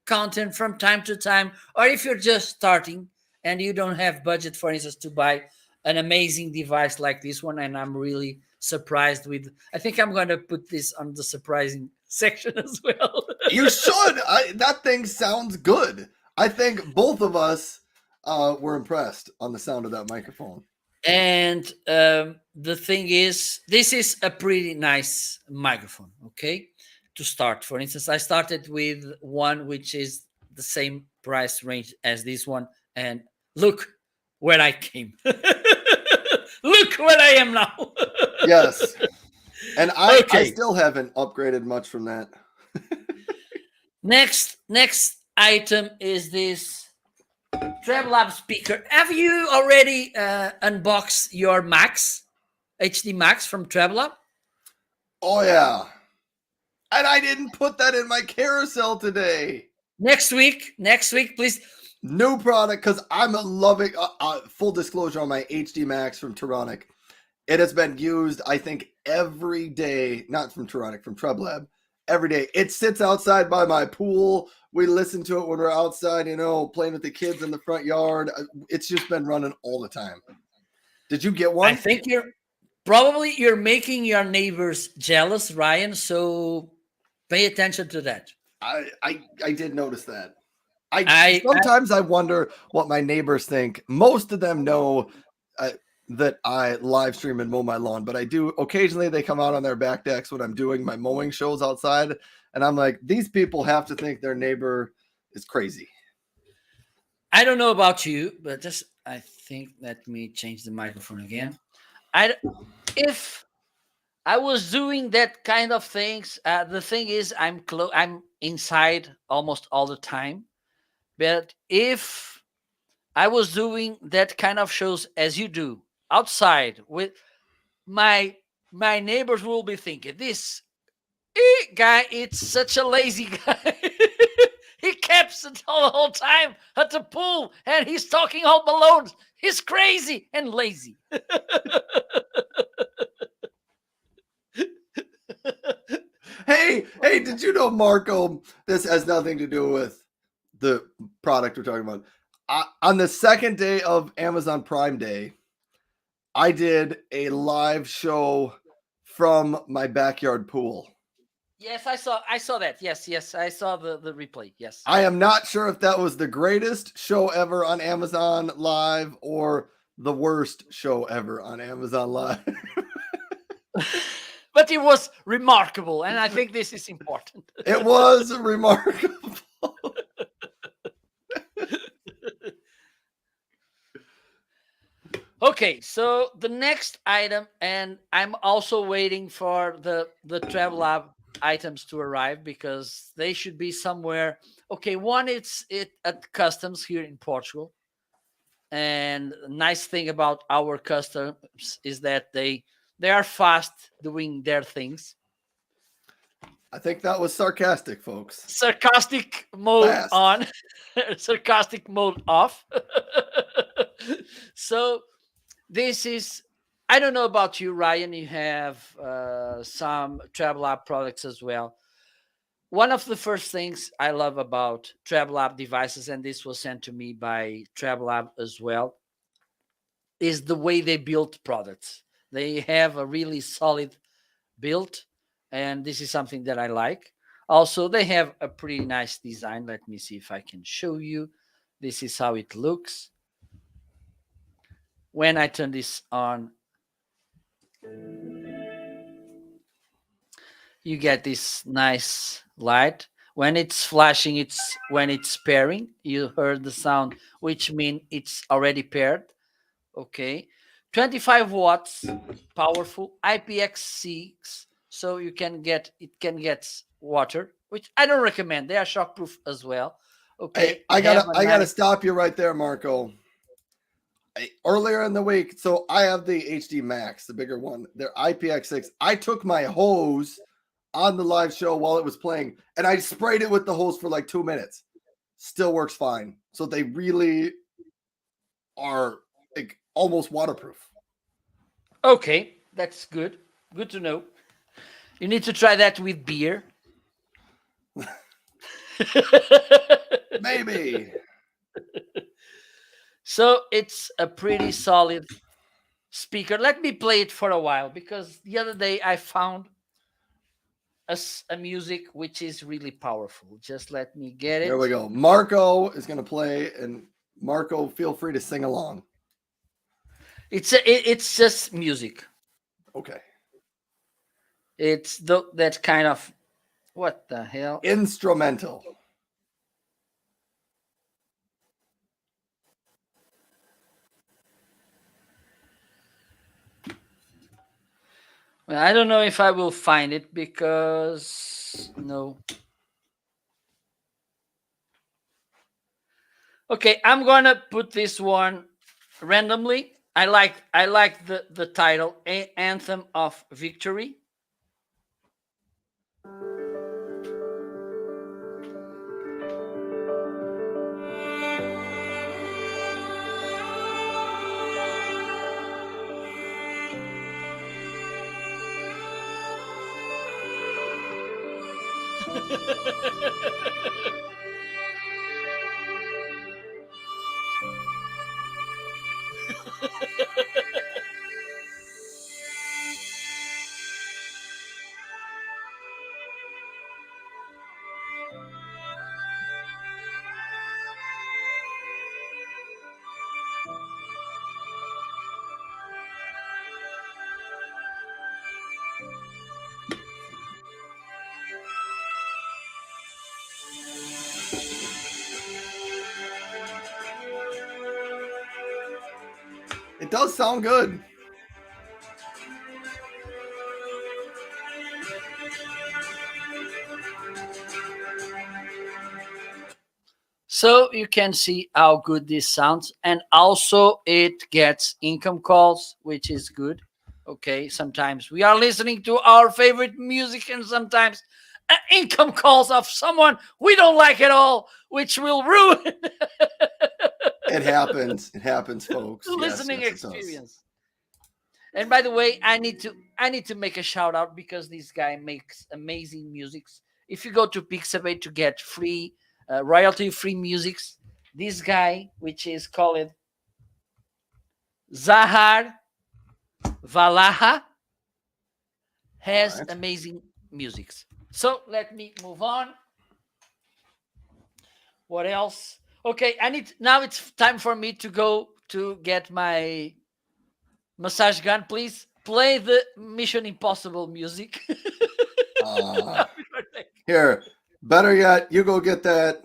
S2: content from time to time, or if you're just starting and you don't have budget, for instance, to buy an amazing device like this one, and I'm really surprised with. I think I'm going to put this on the surprising section as well.
S1: You should. That thing sounds good. I think both of us were impressed on the sound of that microphone.
S2: And the thing is, this is a pretty nice microphone. Okay, to start, for instance, I started with one which is the same price range as this one, and look where I came. Look where I am now.
S1: Yes. And I
S2: Okay.
S1: still haven't upgraded much from that.
S2: Next item is this TravelLab speaker. Have you already unboxed your Max, HD Max from TravelLab?
S1: Oh yeah. And I didn't put that in my carousel today.
S2: Next week, please.
S1: New product, because I'm loving. Full disclosure on my HD Max from Turonic. It has been used, I think, every day. Not from Turonic, from TreblLab. Every day. It sits outside by my pool. We listen to it when we're outside, playing with the kids in the front yard. It's just been running all the time. Did you get one?
S2: I think you're making your neighbors jealous, Ryan. So pay attention to that.
S1: I did notice that. Sometimes I wonder what my neighbors think. Most of them know that I live stream and mow my lawn, but I do occasionally. They come out on their back decks when I'm doing my mowing shows outside, and I'm like, these people have to think their neighbor is crazy.
S2: I don't know about you, but I think, let me change the microphone again. If I was doing that kind of things, the thing is, I'm inside almost all the time. But if I was doing that kind of shows as you do outside with my neighbors, will be thinking, this guy, it's such a lazy guy. He keeps it all the whole time at the pool, and he's talking all alone. He's crazy and lazy.
S1: Hey, did you know, Marco, this has nothing to do with the product we're talking about. On the second day of Amazon Prime Day, I did a live show from my backyard pool.
S2: Yes, I saw that. Yes, I saw the replay. Yes.
S1: I am not sure if that was the greatest show ever on Amazon Live or the worst show ever on Amazon Live.
S2: But it was remarkable, and I think this is important.
S1: It was remarkable.
S2: Okay, so the next item, and I'm also waiting for the TravelLab items to arrive because they should be somewhere. Okay, one, it's at customs here in Portugal, and nice thing about our customs is that they are fast doing their things.
S1: I think that was sarcastic, folks.
S2: Sarcastic mode
S1: Fast.
S2: on, sarcastic mode off. So this is, I don't know about you, Ryan. You have some TravelLab products as well. One of the first things I love about TravelLab devices, and this was sent to me by TravelLab as well, is the way they build products. They have a really solid build, and this is something that I like. Also, they have a pretty nice design. Let me see if I can show you. This is how it looks. When I turn this on, you get this nice light. When it's flashing, it's when it's pairing. You heard the sound, which means it's already paired. Okay. 25 watts, powerful, IPX6, so it can get water, which I don't recommend. They are shockproof as well. Okay.
S1: Hey, I gotta stop you right there, Marco. Earlier in the week, so I have the HD Max, the bigger one. They're IPX6. I took my hose on the live show while it was playing, and I sprayed it with the hose for like 2 minutes. Still works fine. So they really are like almost waterproof.
S2: Okay, that's good. Good to know. You need to try that with beer.
S1: Maybe.
S2: So it's a pretty solid speaker. Let me play it for a while because the other day I found a music which is really powerful. Just let me get
S1: There we
S2: it.
S1: go. Marco is going to play, and Marco, feel free to sing along.
S2: It's just music.
S1: Okay.
S2: It's that kind of what the hell?
S1: Instrumental.
S2: Well, I don't know if I will find it because no. Okay, I'm gonna put this one randomly. I like the title Anthem of Victory.
S1: It does sound good.
S2: So you can see how good this sounds, and also it gets income calls, which is good. Okay, sometimes we are listening to our favorite music, and sometimes income calls of someone we don't like at all, which will ruin
S1: It happens. It happens, folks.
S2: the
S1: Yes,
S2: listening
S1: yes, it does.
S2: experience. And by the way, I need to make a shout out because this guy makes amazing musics. If you go to Pixabay to get free royalty free musics, this guy, which is called Zahar Valaha,
S1: All
S2: has
S1: right.
S2: amazing musics. So let me move on. What else? Okay, I need now. It's time for me to go to get my massage gun. Please play the Mission Impossible music.
S1: Uh, Here, better yet, you go get that,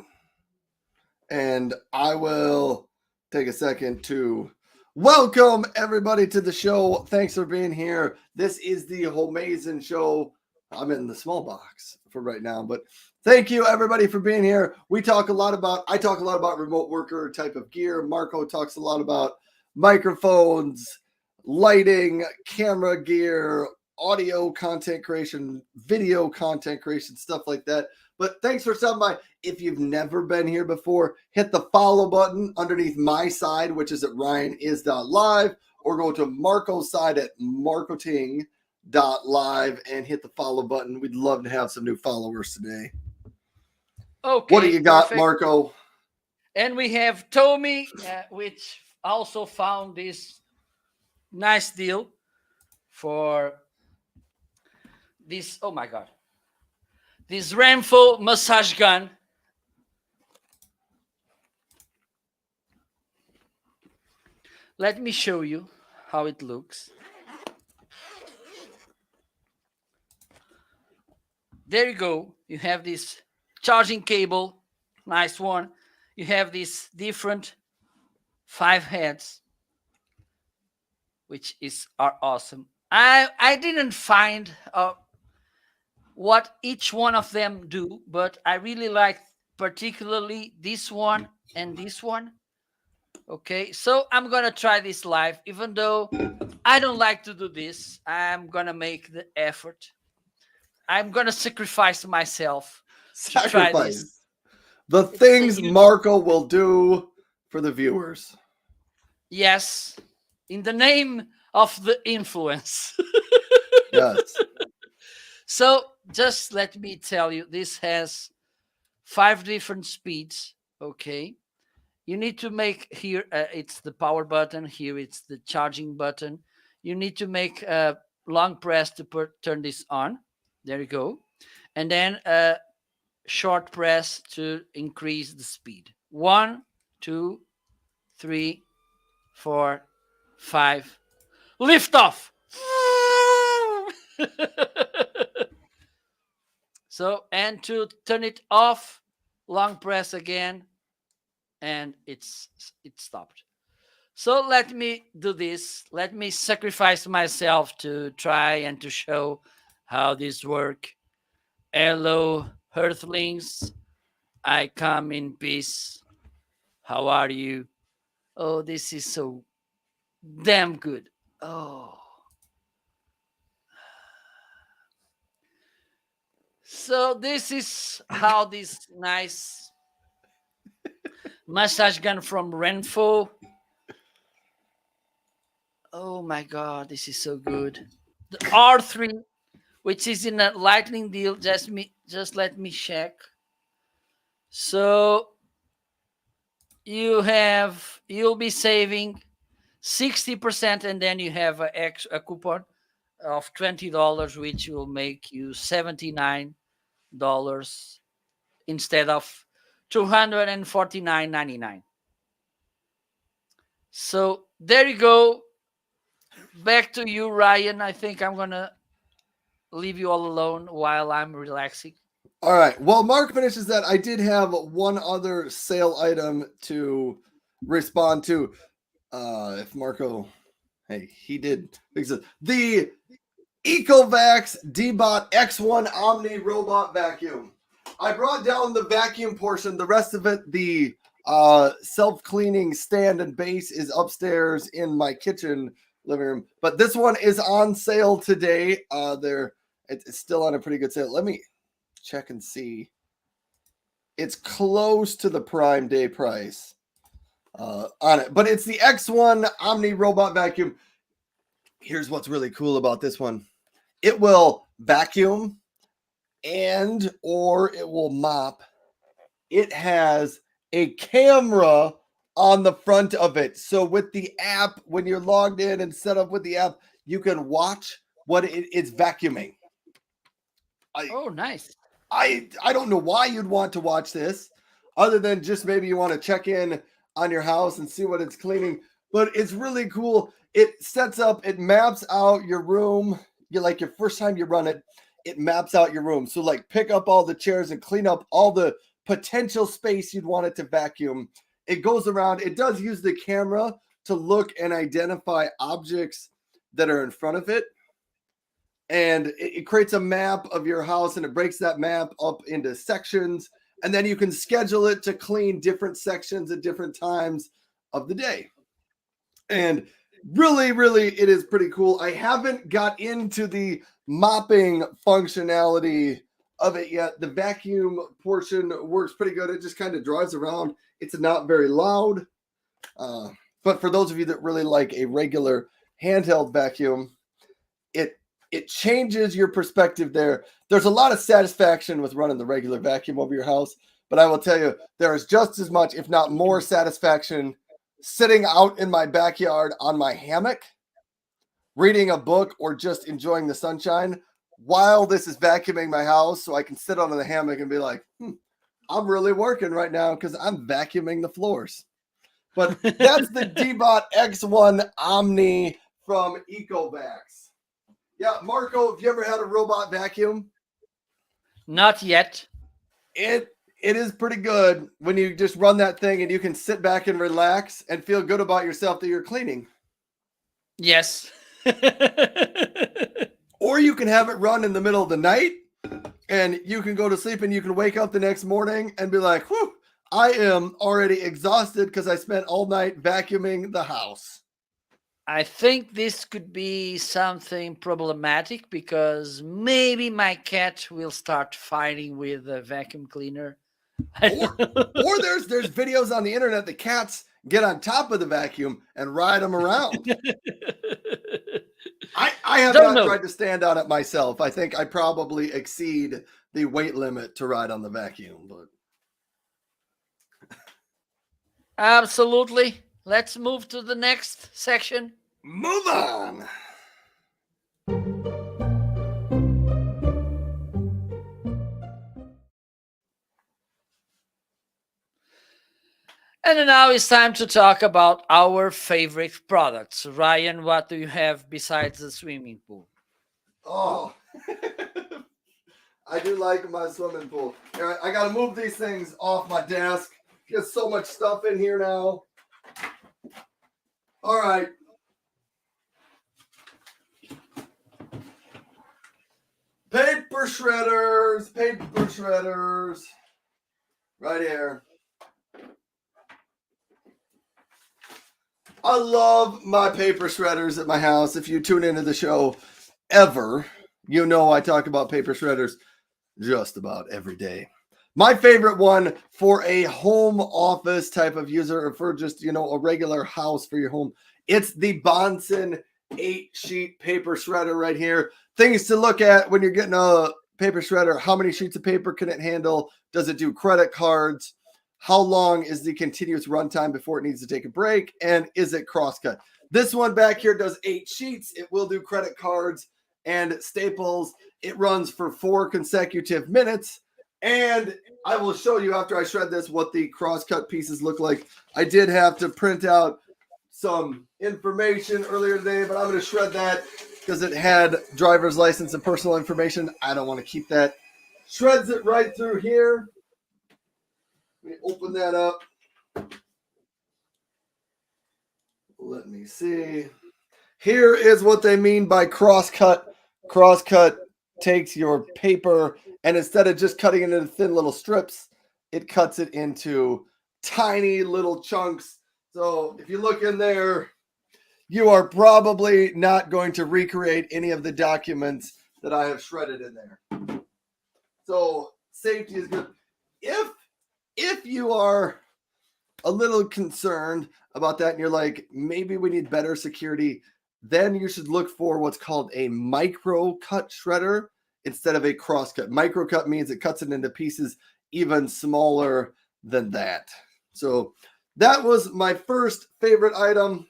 S1: and I will take a second to welcome everybody to the show. Thanks for being here. This is the Homeazin show. I'm in the small box for right now, but thank you everybody for being here. I talk a lot about remote worker type of gear. Marco talks a lot about microphones, lighting, camera gear, audio content creation, video content creation, stuff like that. But thanks for stopping by. If you've never been here before, hit the follow button underneath my side, which is at ryanis.live, or go to Marco's side at marketing.live and hit the follow button. We'd love to have some new followers today.
S2: Okay,
S1: what do you got,
S2: perfect.
S1: Marco?
S2: And we have Tommy, which also found this nice deal for this. Oh my God. This Ramfo massage gun. Let me show you how it looks. There you go. You have this charging cable. Nice one. You have these different 5 heads, which are awesome. I didn't find what each one of them do, but I really like particularly this one and this one. Okay, so I'm gonna try this live, even though I don't like to do this. I'm gonna make the effort. I'm gonna sacrifice myself to try this.
S1: Sacrifice the things Marco will do for the viewers.
S2: Yes, in the name of the influence.
S1: Yes.
S2: So just let me tell you, this has 5 different speeds. Okay, you need to make here. It's the power button. Here it's the charging button. you need to make a long press to turn this on. There you go. And then a short press to increase the speed. 1, 2, 3, 4, 5. Lift off. So, and to turn it off, long press again, and it stopped. So let me do this. Let me sacrifice myself to try and to show how this work. Hello, Earthlings. I come in peace. How are you? Oh, this is so damn good. Oh. So this is how this nice massage gun from Renfo. Oh my god, this is so good. The R3, which is in a lightning deal. Just let me check. So you'll be saving 60%, and then you have a coupon of $20, which will make you $79 instead of $249.99. So there you go. Back to you, Ryan. I think I'm gonna leave you all alone while I'm relaxing.
S1: All right. While Mark finishes that, I did have one other sale item to respond to. If Marco, hey, he did fix it. The Ecovacs Dbot X1 Omni Robot Vacuum. I brought down the vacuum portion. The rest of it, the self-cleaning stand and base, is upstairs in my kitchen living room. But this one is on sale today. It's still on a pretty good sale. Let me check and see. It's close to the Prime Day price on it, but it's the X1 Omni Robot Vacuum. Here's what's really cool about this one. It will vacuum and or it will mop. It has a camera on the front of it. So with the app, when you're logged in and set up with the app, you can watch what it's vacuuming.
S2: Oh, nice.
S1: I don't know why you'd want to watch this other than just maybe you want to check in on your house and see what it's cleaning, but it's really cool. It sets up, it maps out your room. You like your first time you run it, it maps out your room. So like pick up all the chairs and clean up all the potential space you'd want it to vacuum. It goes around, it does use the camera to look and identify objects that are in front of it. And it creates a map of your house and it breaks that map up into sections. And then you can schedule it to clean different sections at different times of the day. And really, really, it is pretty cool. I haven't got into the mopping functionality of it yet. The vacuum portion works pretty good. It just kind of drives around. It's not very loud. But for those of you that really like a regular handheld vacuum, it changes your perspective there. There's a lot of satisfaction with running the regular vacuum over your house, but I will tell you, there is just as much, if not more, satisfaction sitting out in my backyard on my hammock, reading a book, or just enjoying the sunshine while this is vacuuming my house, so I can sit on the hammock and be like, I'm really working right now because I'm vacuuming the floors. But that's the Dbot X1 Omni from Ecovacs. Yeah, Marco, have you ever had a robot vacuum?
S2: Not yet.
S1: It is pretty good when you just run that thing and you can sit back and relax and feel good about yourself that you're cleaning.
S2: Yes.
S1: Or you can have it run in the middle of the night and you can go to sleep and you can wake up the next morning and be like, whew, I am already exhausted because I spent all night vacuuming the house.
S2: I think this could be something problematic because maybe my cat will start fighting with a vacuum cleaner.
S1: Or there's videos on the internet that cats get on top of the vacuum and ride them around. I have not tried to stand on it myself. I think I probably exceed the weight limit to ride on the vacuum, but
S2: absolutely. Let's move to the next section.
S1: Move on.
S2: And then now it's time to talk about our favorite products. Ryan, what do you have besides the swimming pool?
S1: Oh, I do like my swimming pool. Here, I got to move these things off my desk. There's so much stuff in here now. All right. Paper shredders, right here. I love my paper shredders at my house. If you tune into the show ever, you know I talk about paper shredders just about every day. My favorite one for a home office type of user, or for just, a regular house for your home, it's the Bonson 8-sheet paper shredder right here. Things to look at when you're getting a paper shredder: how many sheets of paper can it handle? Does it do credit cards? How long is the continuous runtime before it needs to take a break? And is it crosscut? This one back here does 8 sheets. It will do credit cards and staples. It runs for 4 consecutive minutes. And I will show you after I shred this what the crosscut pieces look like. I did have to print out some information earlier today, but I'm going to shred that because it had driver's license and personal information. I don't want to keep that. Shreds it right through here. Let me open that up. Let me see. Here is what they mean by crosscut. Crosscut takes your paper, and instead of just cutting it into thin little strips, it cuts it into tiny little chunks. So if you look in there, you are probably not going to recreate any of the documents that I have shredded in there. So safety is good. If you are a little concerned about that and you're like, maybe we need better security, then you should look for what's called a micro cut shredder instead of a cross cut. Micro cut means it cuts it into pieces even smaller than that. So that was my first favorite item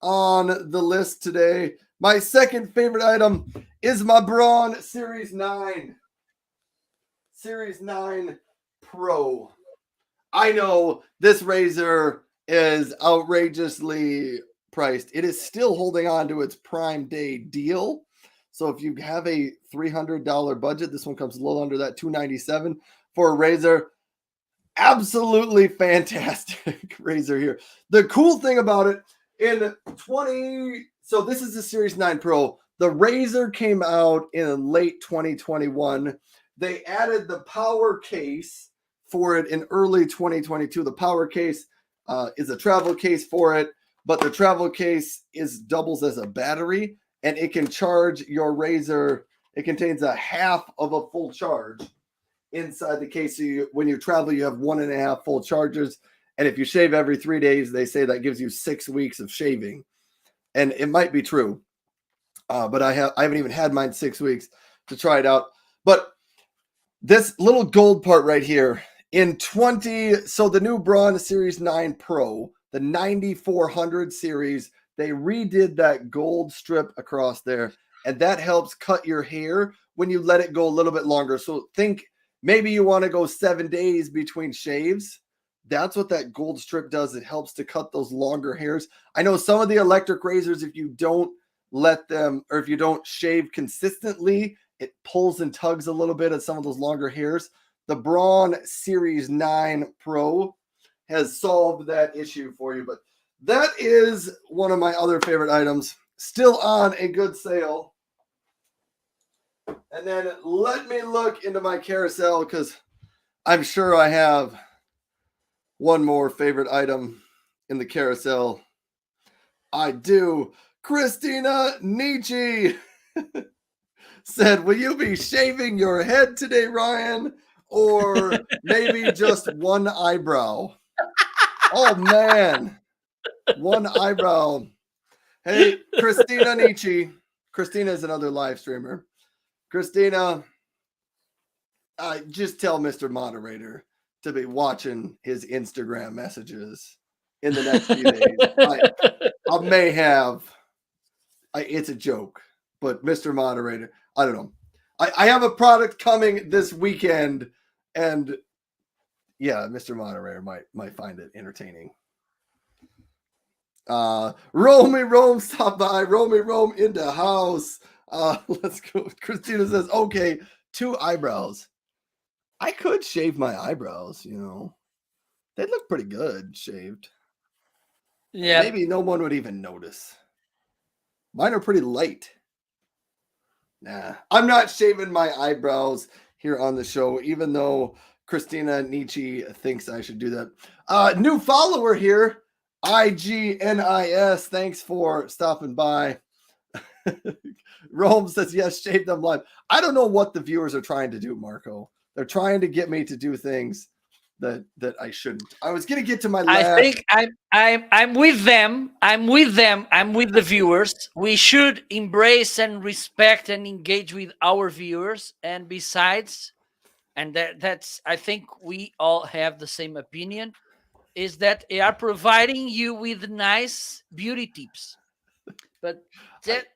S1: on the list today. My second favorite item is my Braun Series 9. Series 9 Pro. I know this razor is outrageously priced. It is still holding on to its Prime Day deal. So if you have a $300 budget, this one comes a little under that, $297 for a razor. Absolutely fantastic razor here. The cool thing about it, so this is the Series 9 Pro. The razor came out in late 2021. They added the power case for it in early 2022. The power case is a travel case for it, but the travel case doubles as a battery, and it can charge your razor. It contains a half of a full charge inside the case. So when you travel, you have 1.5 full chargers. And if you shave every 3 days, they say that gives you 6 weeks of shaving. And it might be true, but I haven't even had mine 6 weeks to try it out. But this little gold part right here so the new Braun Series 9 Pro, the 9400 series, they redid that gold strip across there, and that helps cut your hair when you let it go a little bit longer. So think maybe you want to go 7 days between shaves. That's what that gold strip does. It helps to cut those longer hairs. I know some of the electric razors, if you don't let them, or if you don't shave consistently, it pulls and tugs a little bit at some of those longer hairs. The Braun Series 9 Pro has solved that issue for you. But that is one of my other favorite items. Still on a good sale. And then let me look into my carousel, because I'm sure I have one more favorite item in the carousel. I do. Christina Nietzsche said, will you be shaving your head today, Ryan? Or maybe just one eyebrow? Oh, man. One eyebrow. Hey, Christina Nietzsche. Christina is another live streamer. Christina, just tell Mr. Moderator to be watching his Instagram messages in the next few days. I may have. It's a joke, but Mr. Moderator, I don't know. I have a product coming this weekend, and Yeah, Mr. Moderator might find it entertaining. Romy Rome stop by. Romy Rome in the house. Let's go. Christina says, okay, 2 eyebrows. I could shave my eyebrows, you know. They look pretty good shaved.
S2: Yeah.
S1: Maybe no one would even notice. Mine are pretty light. Nah, I'm not shaving my eyebrows here on the show, even though Christina Nietzsche thinks I should do that. New follower here, IGNIS. Thanks for stopping by. Rome says, yes, shave them live. I don't know what the viewers are trying to do, Marco. They're trying to get me to do things that I shouldn't. I was going to get to my last.
S2: I think I'm with them. I'm with them. I'm with the viewers. We should embrace and respect and engage with our viewers. And besides, and that's I think we all have the same opinion, is that they are providing you with nice beauty tips. But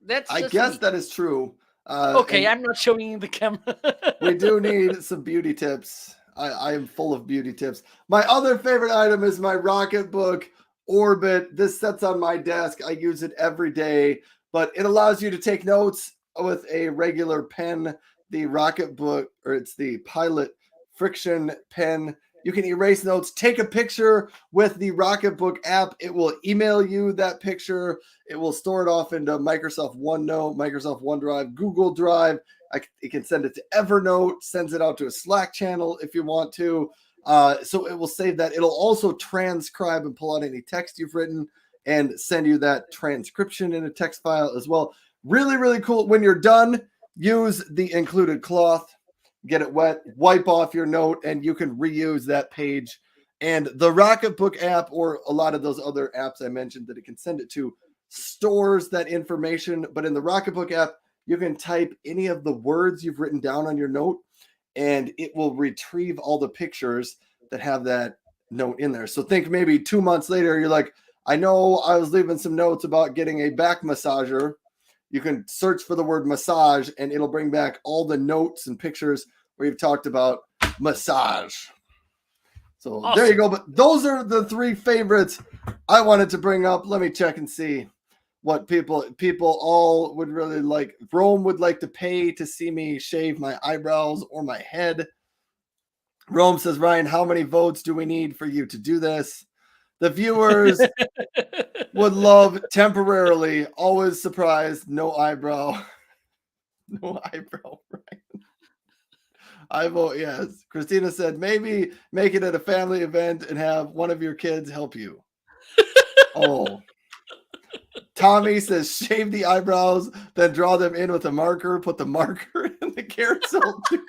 S2: that's
S1: I
S2: just
S1: guess
S2: me.
S1: that is true.
S2: Okay, I'm not showing you the camera.
S1: We do need some beauty tips. I am full of beauty tips. My other favorite item is my Rocketbook Orbit. This sits on my desk. I use it every day, but it allows you to take notes with a regular pen. The Rocketbook, or it's the Pilot Friction pen. You can erase notes, take a picture with the Rocketbook app. It will email you that picture. It will store it off into Microsoft OneNote, Microsoft OneDrive, Google Drive. It can send it to Evernote, sends it out to a Slack channel if you want to. So it will save that. It'll also transcribe and pull out any text you've written and send you that transcription in a text file as well. Really, really cool. When you're done, use the included cloth, get it wet, wipe off your note, and you can reuse that page. And the Rocketbook app, or a lot of those other apps I mentioned that it can send it to, stores that information. But in the Rocketbook app, you can type any of the words you've written down on your note, and it will retrieve all the pictures that have that note in there. So think maybe 2 months later, you're like, I know I was leaving some notes about getting a back massager. You can search for the word massage, and it'll bring back all the notes and pictures where you've talked about massage. So awesome. There you go. But those are the 3 favorites I wanted to bring up. Let me check and see what people all would really like. Rome would like to pay to see me shave my eyebrows or my head. Rome says, Ryan, how many votes do we need for you to do this? The viewers would love temporarily, always surprised, no eyebrow. No eyebrow, Ryan. I vote yes. Christina said, maybe make it at a family event and have one of your kids help you. Oh. Tommy says, shave the eyebrows, then draw them in with a marker. Put the marker in the carousel too.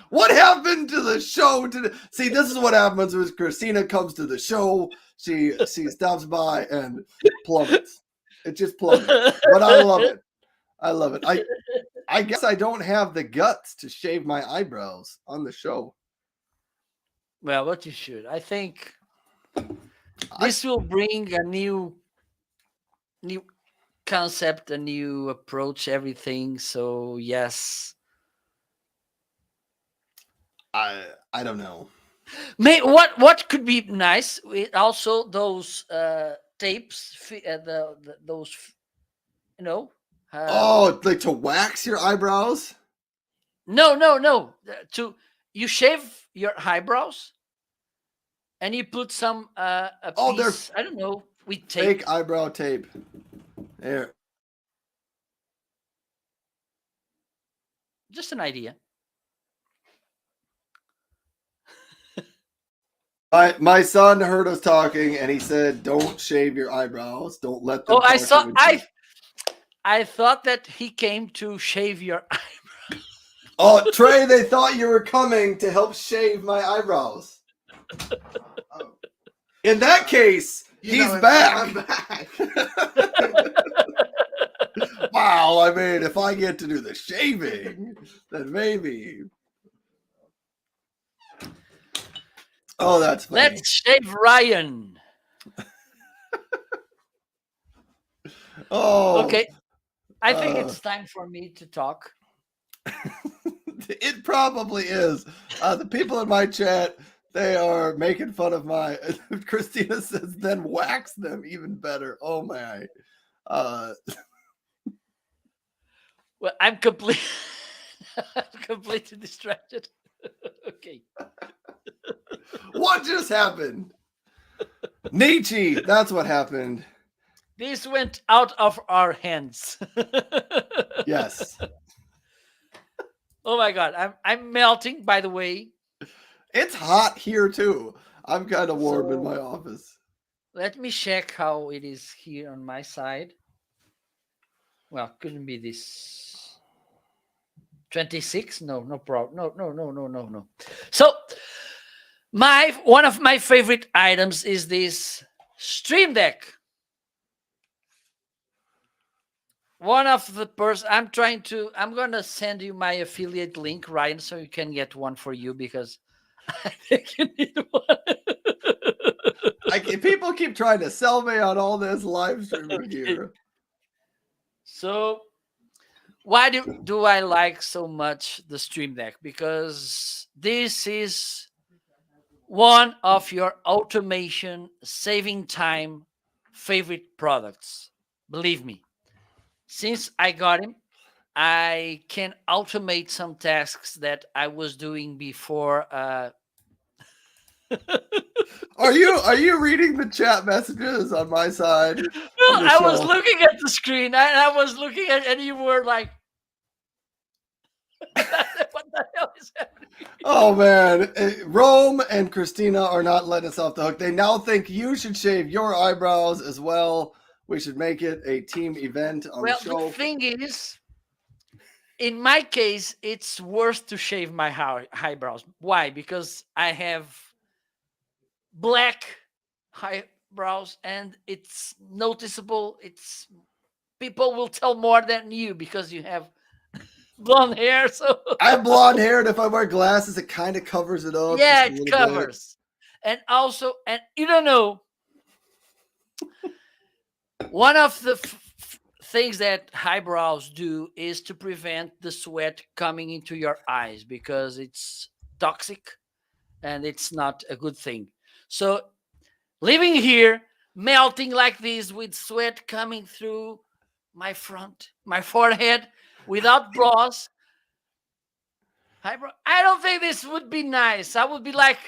S1: What happened to the show today? See, this is what happens when Christina comes to the show. She stops by and plummets. It just plummets. But I love it. I love it. I guess I don't have the guts to shave my eyebrows on the show.
S2: Well, what you should. I think this will bring a new concept, a new approach, everything. So yes.
S1: I don't know.
S2: What could be nice? Also those tapes, those, you know.
S1: Like to wax your eyebrows?
S2: No. You shave your eyebrows, and you put some a piece. I don't know, with tape.
S1: Fake eyebrow tape. There.
S2: Just an idea.
S1: My son heard us talking, and he said, "Don't shave your eyebrows. Don't let them."
S2: Oh, I thought that he came to shave your eyebrows.
S1: Oh, Trey, they thought you were coming to help shave my eyebrows. In that case, he's back. I'm back. Wow, I mean, if I get to do the shaving, then maybe. Oh, that's funny.
S2: Let's shave Ryan.
S1: Oh.
S2: Okay. I think it's time for me to talk.
S1: It probably is. The people in my chat, they are making fun of my. Christina says, then wax them even better. Oh my.
S2: Well, I'm completely distracted. Okay.
S1: What just happened? Nietzsche, that's what happened.
S2: This went out of our hands.
S1: Yes.
S2: Oh my god, I'm melting, by the way.
S1: It's hot here too. I'm kind of warm in
S2: So-
S1: my office.
S2: Let me check how it is here on my side. Well, couldn't be this 26? No problem. No. So one of my favorite items is this Stream Deck. One of the person I'm gonna send you my affiliate link, Ryan, so you can get one for you because I think you need one.
S1: People keep trying to sell me on all this live streaming here.
S2: So why do I like so much the Stream Deck? Because this is one of your automation, saving time, favorite products. Believe me, since I got him, I can automate some tasks that I was doing before.
S1: Are you reading the chat messages on my side?
S2: No, I was looking at the screen. I was looking at, and you were like, "What the hell is happening?"
S1: Oh man, Rome and Christina are not letting us off the hook. They now think you should shave your eyebrows as well. We should make it a team event on the show.
S2: The thing is, in my case, it's worse to shave my eyebrows. Why? Because I have black eyebrows, and it's noticeable. It's people will tell more than you because you have blonde hair. So
S1: I have blonde hair, and if I wear glasses, it kind of covers it up.
S2: Yeah, it covers. And also, and you don't know, one of the things that eyebrows do is to prevent the sweat coming into your eyes because it's toxic and it's not a good thing. So living here, melting like this with sweat coming through my forehead without bras. I don't think this would be nice. I would be like,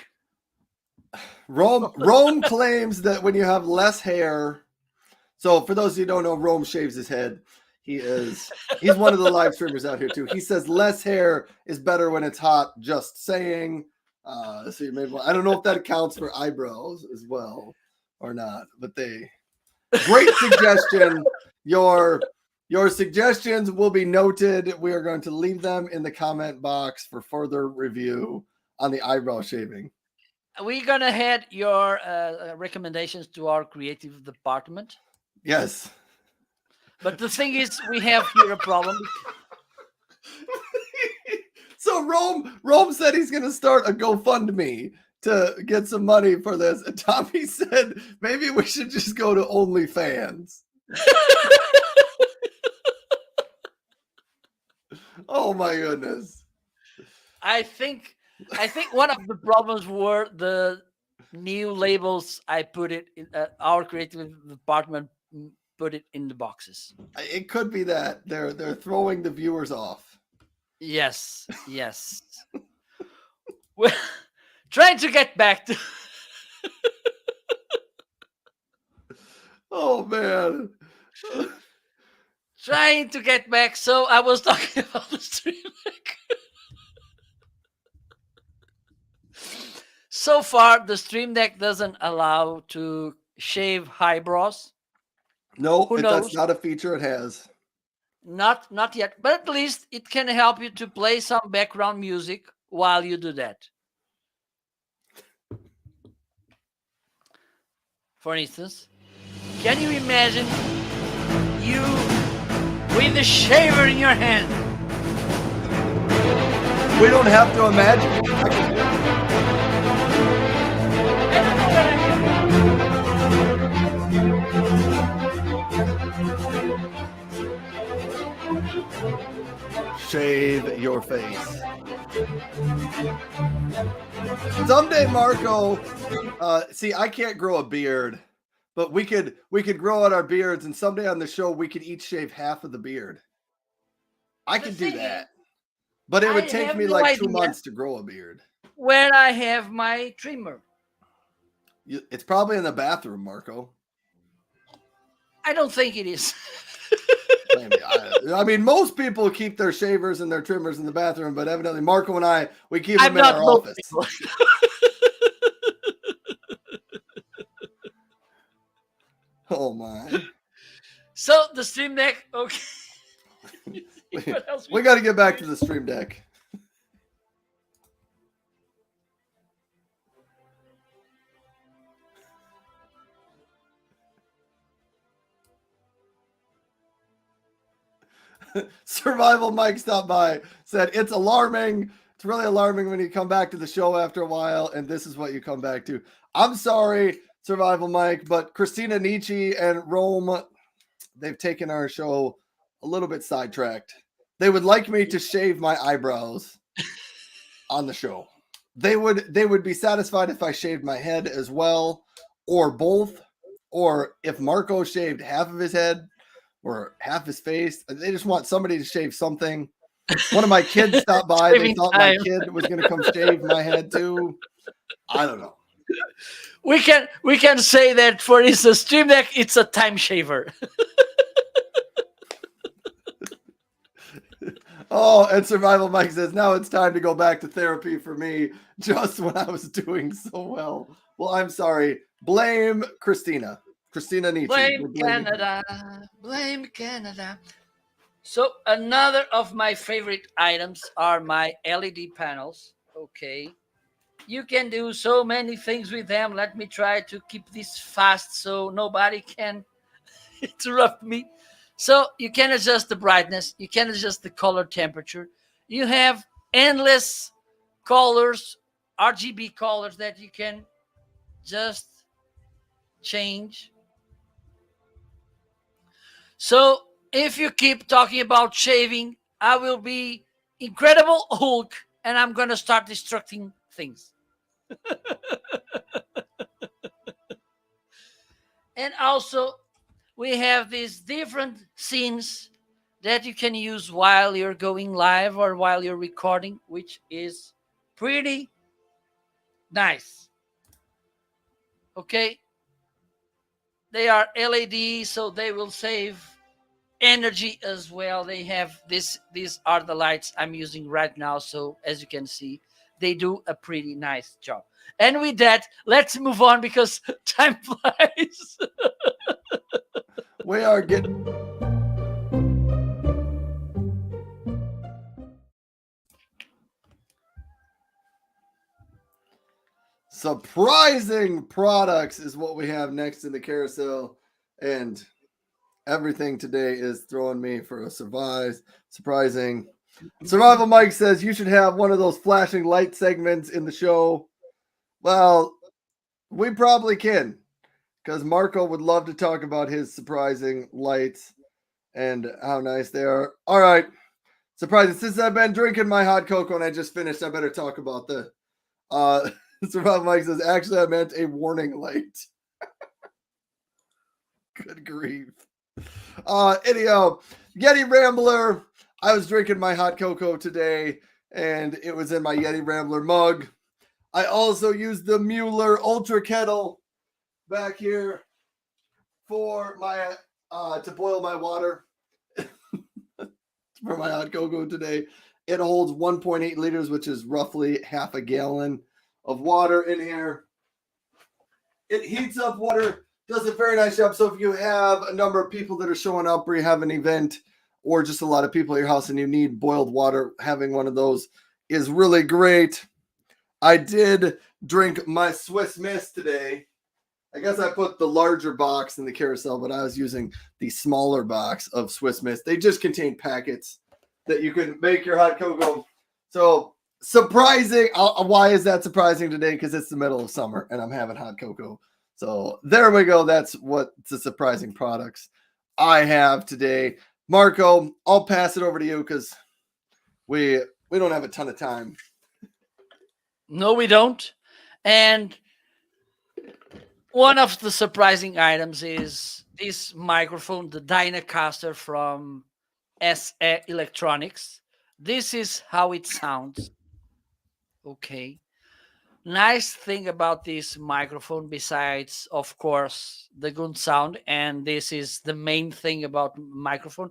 S1: Rome claims that when you have less hair. So for those of you who don't know, Rome shaves his head. He's one of the live streamers out here too. He says less hair is better when it's hot. Just saying. So you may. I don't know if that counts for eyebrows as well or not. But great suggestion. Your suggestions will be noted. We are going to leave them in the comment box for further review on the eyebrow shaving.
S2: We're going to add your recommendations to our creative department.
S1: Yes.
S2: But the thing is, we have here a problem.
S1: So Rome said he's going to start a GoFundMe to get some money for this. And Tommy said, maybe we should just go to OnlyFans. Oh my goodness.
S2: I think one of the problems were the new labels I put it in our creative department put it in the boxes.
S1: It could be that they're throwing the viewers off.
S2: Yes. Well, trying to get back to
S1: Oh man.
S2: Trying to get back. So I was talking about the Stream Deck. So far, the Stream Deck doesn't allow to shave eyebrows.
S1: No, that's not a feature it has.
S2: Not yet, but at least it can help you to play some background music while you do that. For instance, can you imagine you with a shaver in your hand?
S1: We don't have to imagine. shave your face. Someday, Marco. See, I can't grow a beard, but we could grow out our beards, and someday on the show we could each shave half of the beard. I
S2: The
S1: could do
S2: thing
S1: that,
S2: is,
S1: but it
S2: I
S1: would take
S2: have
S1: me
S2: no
S1: like 2
S2: idea
S1: months to grow a beard.
S2: where I have my trimmer.
S1: It's probably in the bathroom, Marco.
S2: I don't think it is.
S1: Maybe. I mean, most people keep their shavers and their trimmers in the bathroom, but evidently Marco and I, we keep them in our office. Oh my.
S2: So the Stream Deck, okay.
S1: We got to get back to the Stream Deck. Survival Mike stopped by, said it's alarming. It's really alarming when you come back to the show after a while, and this is what you come back to. I'm sorry, Survival Mike, but Christina Nietzsche and Rome, they've taken our show a little bit sidetracked. They would like me to shave my eyebrows on the show. They would be satisfied if I shaved my head as well, or both, or if Marco shaved half of his head or half his face. They just want somebody to shave something. One of my kids stopped by. They thought my kid was going to come shave my head too. I don't know.
S2: We can say that for instance, Stream Deck, it's a time shaver.
S1: Oh, and Survival Mike says, now it's time to go back to therapy for me, just when I was doing so well. Well, I'm sorry. Blame Christina. Christina Nietzsche.
S2: Blame Canada. Blame Canada. So another of my favorite items are my LED panels. Okay. You can do so many things with them. Let me try to keep this fast so nobody can interrupt me. So you can adjust the brightness. You can adjust the color temperature. You have endless colors, RGB colors that you can just change. So if you keep talking about shaving, I will be Incredible Hulk and I'm going to start destructing things. And also, we have these different scenes that you can use while you're going live or while you're recording, which is pretty nice. Okay? They are LED, so they will save energy as well. They have this. These are the lights I'm using right now. So as you can see, they do a pretty nice job. And with that, let's move on because time flies.
S1: We are getting... Surprising products is what we have next in the carousel. And everything today is throwing me for a surprising. Survival Mike says you should have one of those flashing light segments in the show. Well, we probably can, because Marco would love to talk about his surprising lights and how nice they are. All right. Surprising. Since I've been drinking my hot cocoa and I just finished, I better talk about the Survival Mike says, actually, I meant a warning light. Good grief. Anyhow, Yeti Rambler. I was drinking my hot cocoa today, and it was in my Yeti Rambler mug. I also used the Mueller Ultra Kettle back here for my to boil my water for my hot cocoa today. It holds 1.8 liters, which is roughly half a gallon of water in here. It heats up water, does a very nice job. So if you have a number of people that are showing up or you have an event or just a lot of people at your house and you need boiled water, having one of those is really great. I did drink my Swiss Miss today. I guess I put the larger box in the carousel, but I was using the smaller box of Swiss Miss. They just contain packets that you can make your hot cocoa. So surprising. Why is that surprising today? Because it's the middle of summer and I'm having hot cocoa. So there we go. That's what the surprising products I have today. Marco, I'll pass it over to you because we don't have a ton of time.
S2: No, we don't. And one of the surprising items is this microphone, the Dynacaster from SE Electronics. This is how it sounds. Okay. Nice thing about this microphone, besides, of course, the good sound, and this is the main thing about microphone,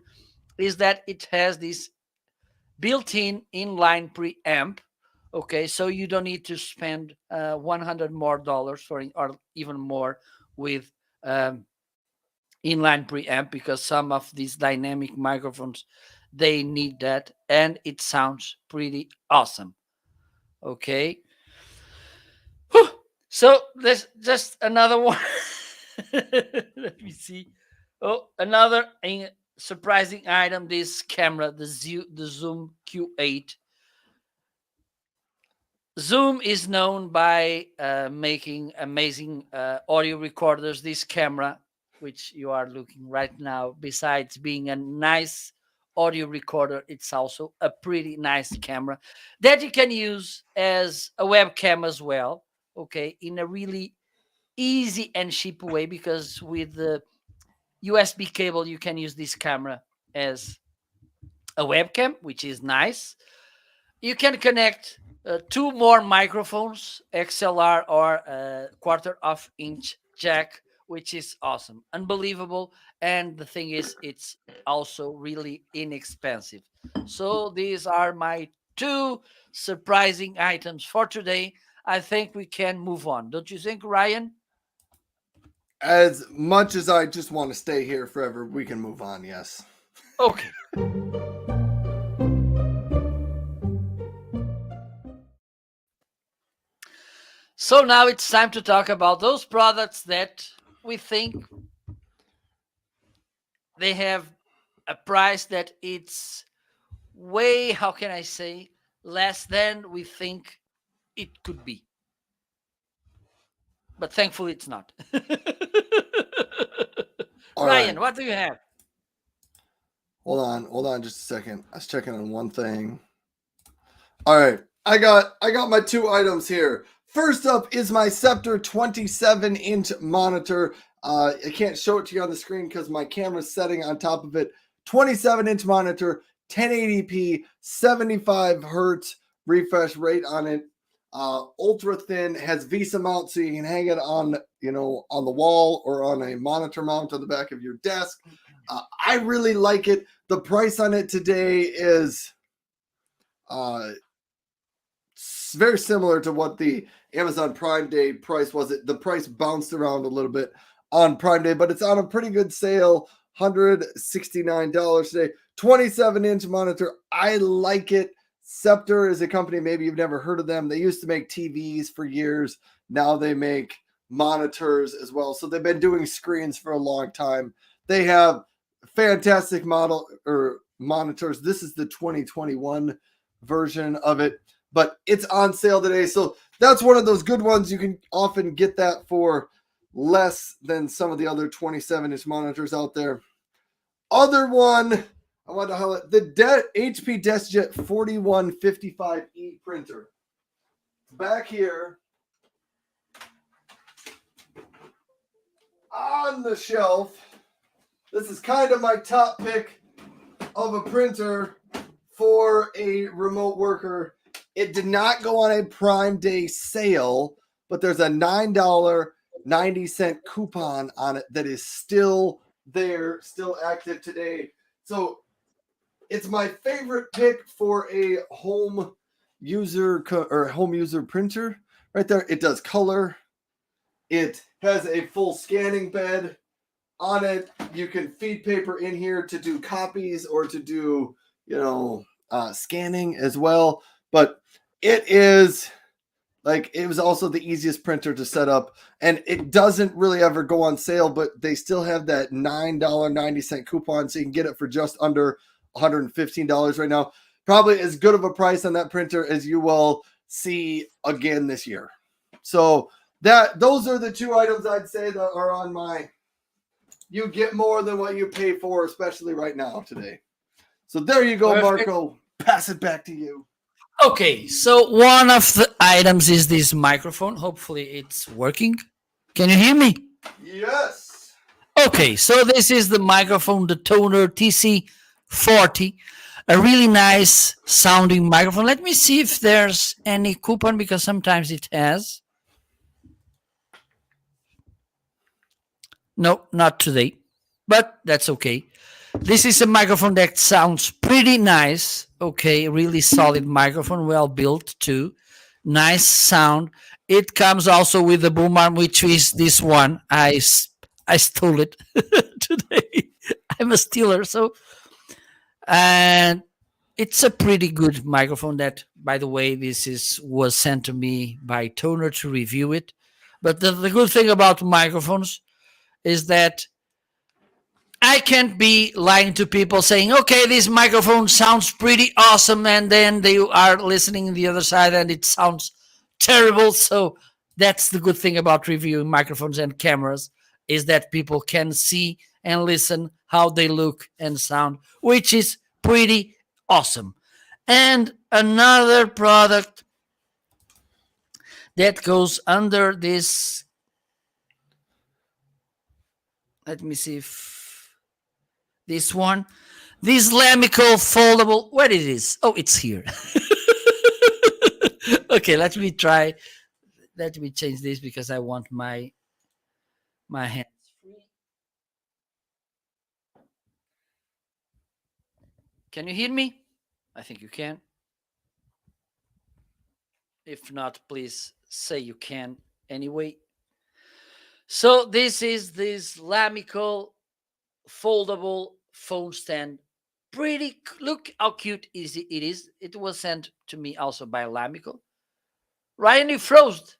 S2: is that it has this built-in inline preamp. Okay, so you don't need to spend $100 more for, or even more, with um, inline preamp, because some of these dynamic microphones, they need that, and it sounds pretty awesome. Okay, so there's just another one. Let me see. Oh, another surprising item, this camera, the Zoom Q8. Zoom is known by making amazing audio recorders. This camera, which you are looking right now, besides being a nice audio recorder, it's also a pretty nice camera that you can use as a webcam as well. Okay, in a really easy and cheap way, because with the USB cable, you can use this camera as a webcam, which is nice. You can connect two more microphones, XLR or a quarter of inch jack, which is awesome, unbelievable. And the thing is, it's also really inexpensive. So these are my two surprising items for today. I think we can move on. Don't you think, Ryan?
S1: As much as I just want to stay here forever, we can move on. Yes.
S2: Okay. So now it's time to talk about those products that we think they have a price that it's way, how can I say, less than we think it could be. But thankfully it's not.
S1: All
S2: Ryan,
S1: right.
S2: what do you have?
S1: Hold on just a second. I was checking on one thing. All right. I got my two items here. First up is my Scepter 27-inch monitor. I can't show it to you on the screen because my camera's setting on top of it. 27-inch monitor, 1080p, 75 hertz refresh rate on it. Ultra thin, has VESA mount, so you can hang it on, on the wall or on a monitor mount on the back of your desk. I really like it. The price on it today is very similar to what the Amazon Prime Day price was. The price bounced around a little bit on Prime Day, but it's on a pretty good sale. $169 today. 27-inch monitor. I like it. Scepter is a company, maybe you've never heard of them. They used to make TVs for years. Now they make monitors as well. So they've been doing screens for a long time. They have fantastic monitors. This is the 2021 version of it, but it's on sale today. So that's one of those good ones. You can often get that for less than some of the other 27-inch monitors out there. Other one, I want to highlight the HP DeskJet 4155E printer. Back here on the shelf. This is kind of my top pick of a printer for a remote worker. It did not go on a Prime Day sale, but there's a $9.90 coupon on it that is still there, still active today. So it's my favorite pick for a home user printer right there. It does color. It has a full scanning bed on it. You can feed paper in here to do copies or to do, scanning as well. But it was also the easiest printer to set up, and it doesn't really ever go on sale, but they still have that $9.90 coupon, so you can get it for just under $115 right now. Probably as good of a price on that printer as you will see again this year. So those are the two items I'd say that are on my, you get more than what you pay for, especially right now today. So there you go,
S2: Perfect.
S1: Marco. pass it back to you.
S2: Okay, so one of the items is this microphone. Hopefully, it's working. Can you hear me?
S1: Yes.
S2: Okay, so this is the microphone, the Toner TC40, a really nice sounding microphone. Let me see if there's any coupon because sometimes it has. No, not today, but that's okay. This is a microphone that sounds pretty nice. Okay, really solid microphone, well built too. Nice sound. It comes also with the boom arm, which is this one. I stole it today. I'm a stealer, so and it's a pretty good microphone. That, by the way, this is was sent to me by Toner to review it. But the good thing about microphones is that I can't be lying to people saying, okay, this microphone sounds pretty awesome, and then they are listening on the other side and it sounds terrible. So that's the good thing about reviewing microphones and cameras, is that people can see and listen how they look and sound, which is pretty awesome. And another product that goes under this, let me see if this one, this Lamical foldable, what it is? Oh, it's here. Okay, let me try. Let me change this because I want my hands free. Can you hear me? I think you can. If not, please say you can anyway. So this is this Lamical foldable phone stand. Pretty, look how cute is it is. It was sent to me also by Lamical. Ryan, you froze.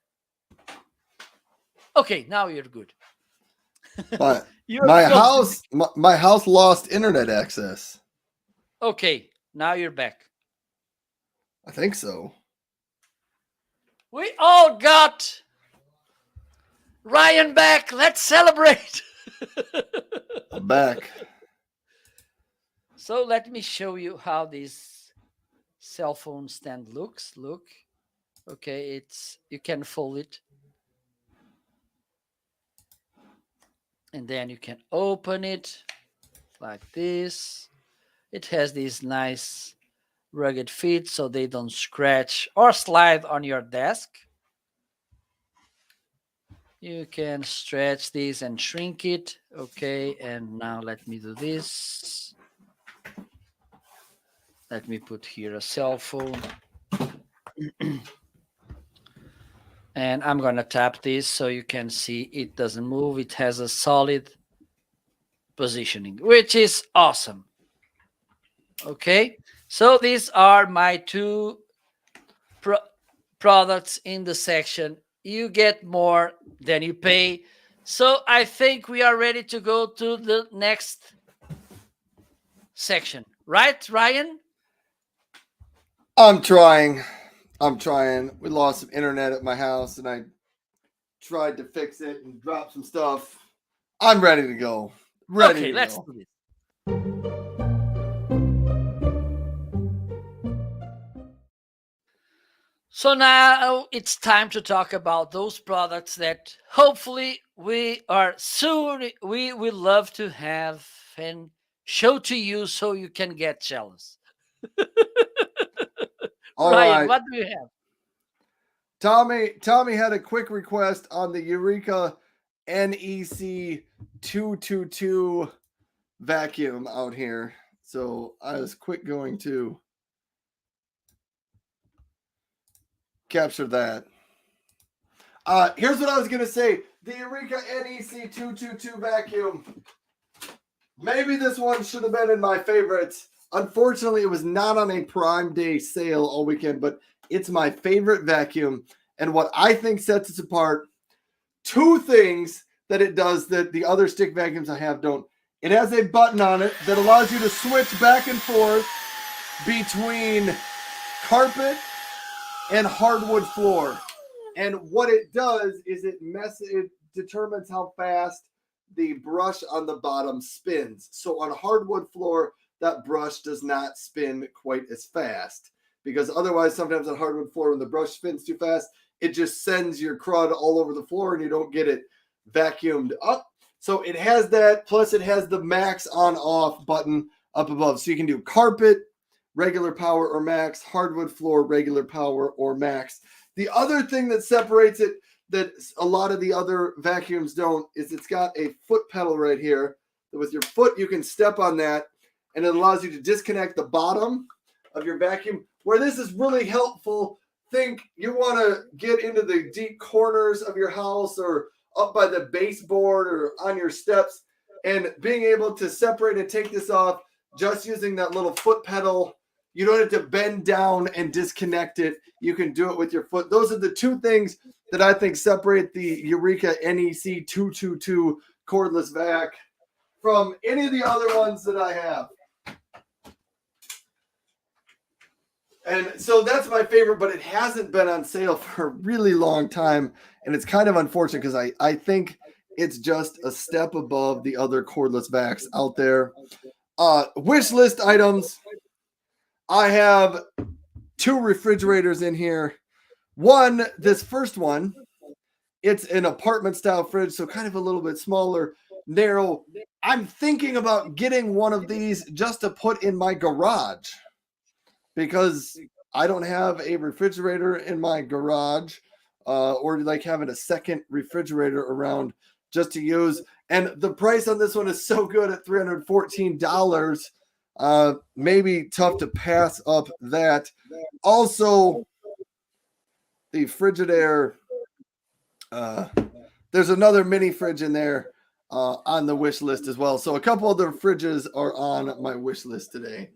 S2: Okay, now you're good.
S1: My,
S2: You're
S1: my
S2: frozen.
S1: house, my house lost internet access.
S2: Okay, now you're back.
S1: I think so.
S2: We all got Ryan back. Let's celebrate.
S1: I'm back.
S2: So let me show you how this cell phone stand looks. Look. Okay, it's, you can fold it. And then you can open it like this. It has these nice rugged feet so they don't scratch or slide on your desk. You can stretch this and shrink it. Okay, and now let me do this. Let me put here a cell phone. And I'm going to tap this so you can see it doesn't move. It has a solid positioning, which is awesome. Okay, so these are my two products in the section. You get more than you pay. So I think we are ready to go to the next section. Right, Ryan?
S1: I'm trying. We lost some internet at my house and I tried to fix it and drop some stuff. I'm ready to go.
S2: Okay, let's do this. So now it's time to talk about those products that hopefully we will love to have and show to you so you can get jealous.
S1: All
S2: Ryan,
S1: right.
S2: what do you have?
S1: Tommy had a quick request on the Eureka NEC 222 vacuum out here. So I was quick going to capture that. Here's what I was gonna say. The Eureka NEC 222 vacuum. Maybe this one should have been in my favorites. Unfortunately, it was not on a Prime Day sale all weekend, but it's my favorite vacuum. And what I think sets it apart, two things that it does that the other stick vacuums I have don't. It has a button on it that allows you to switch back and forth between carpet and hardwood floor. And what it does is it determines how fast the brush on the bottom spins. So on hardwood floor, that brush does not spin quite as fast. Because otherwise, sometimes on hardwood floor, when the brush spins too fast, it just sends your crud all over the floor and you don't get it vacuumed up. So it has that, plus it has the max on off button up above. So you can do carpet, regular power or max, hardwood floor, regular power or max. The other thing that separates it that a lot of the other vacuums don't is it's got a foot pedal right here. With your foot, you can step on that and it allows you to disconnect the bottom of your vacuum. Where this is really helpful, think you want to get into the deep corners of your house or up by the baseboard or on your steps, and being able to separate and take this off just using that little foot pedal. You don't have to bend down and disconnect it. You can do it with your foot. Those are the two things that I think separate the Eureka NEC 222 cordless vac from any of the other ones that I have. And so that's my favorite, but it hasn't been on sale for a really long time. And it's kind of unfortunate because I think it's just a step above the other cordless vacs out there. Wish list items. I have 2 refrigerators in here. One, this first one, it's an apartment style fridge, so kind of a little bit smaller, narrow. I'm thinking about getting one of these just to put in my garage because I don't have a refrigerator in my garage or like having a second refrigerator around just to use. And the price on this one is so good at $314. Maybe tough to pass up that. Also, the Frigidaire, there's another mini fridge in there on the wish list as well. So a couple of the fridges are on my wish list today.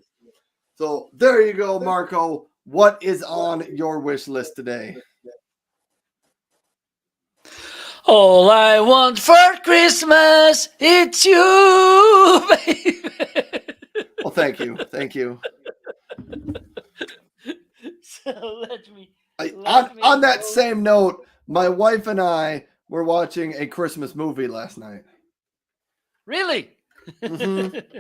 S1: So there you go, Marco. What is on your wish list today?
S2: All I want for Christmas, it's you, baby.
S1: Well, thank you. Thank you.
S2: So let me
S1: on that same note, my wife and I were watching a Christmas movie last night.
S2: Really?
S1: Mm-hmm.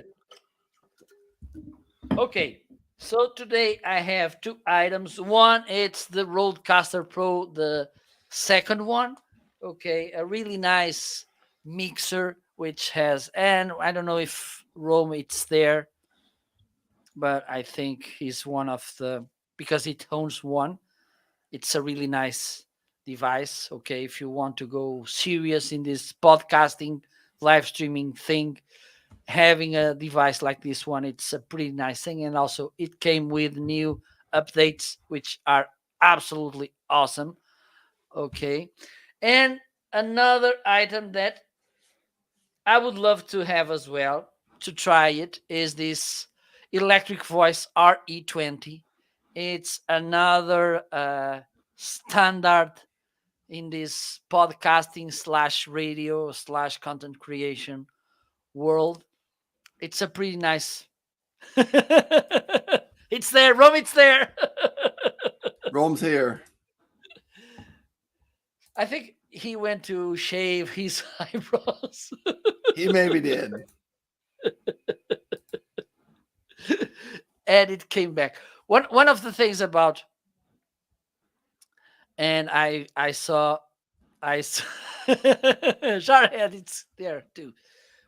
S2: Okay. So today I have 2 items. One, it's the Rodecaster Pro, the second one. Okay, a really nice mixer which has, and I don't know if Rome it's there, but I think he's one of the, because it owns one. It's a really nice device. Okay, if you want to go serious in this podcasting, live streaming thing, having a device like this one, it's a pretty nice thing. And also it came with new updates which are absolutely awesome. Okay, and another item that I would love to have as well, to try it, is this Electric Voice RE20. It's another standard in this podcasting slash radio slash content creation world. It's a pretty nice. It's there, Rome. It's there.
S1: Rome's here.
S2: I think he went to shave his eyebrows.
S1: He maybe did.
S2: And it came back. One of the things about, and I saw Jarhead, it's there too.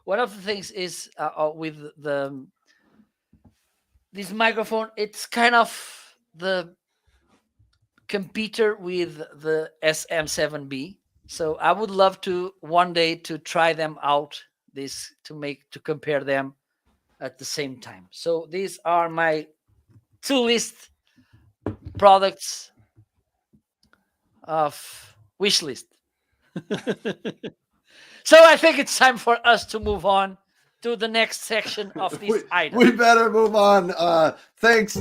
S2: One of the things is with the this microphone, it's kind of the computer with the SM7B. So I would love to one day to try them out, this to compare them at the same time. So these are my 2 list products of wish list. So I think it's time for us to move on to the next section of this item.
S1: We better move on. Thanks.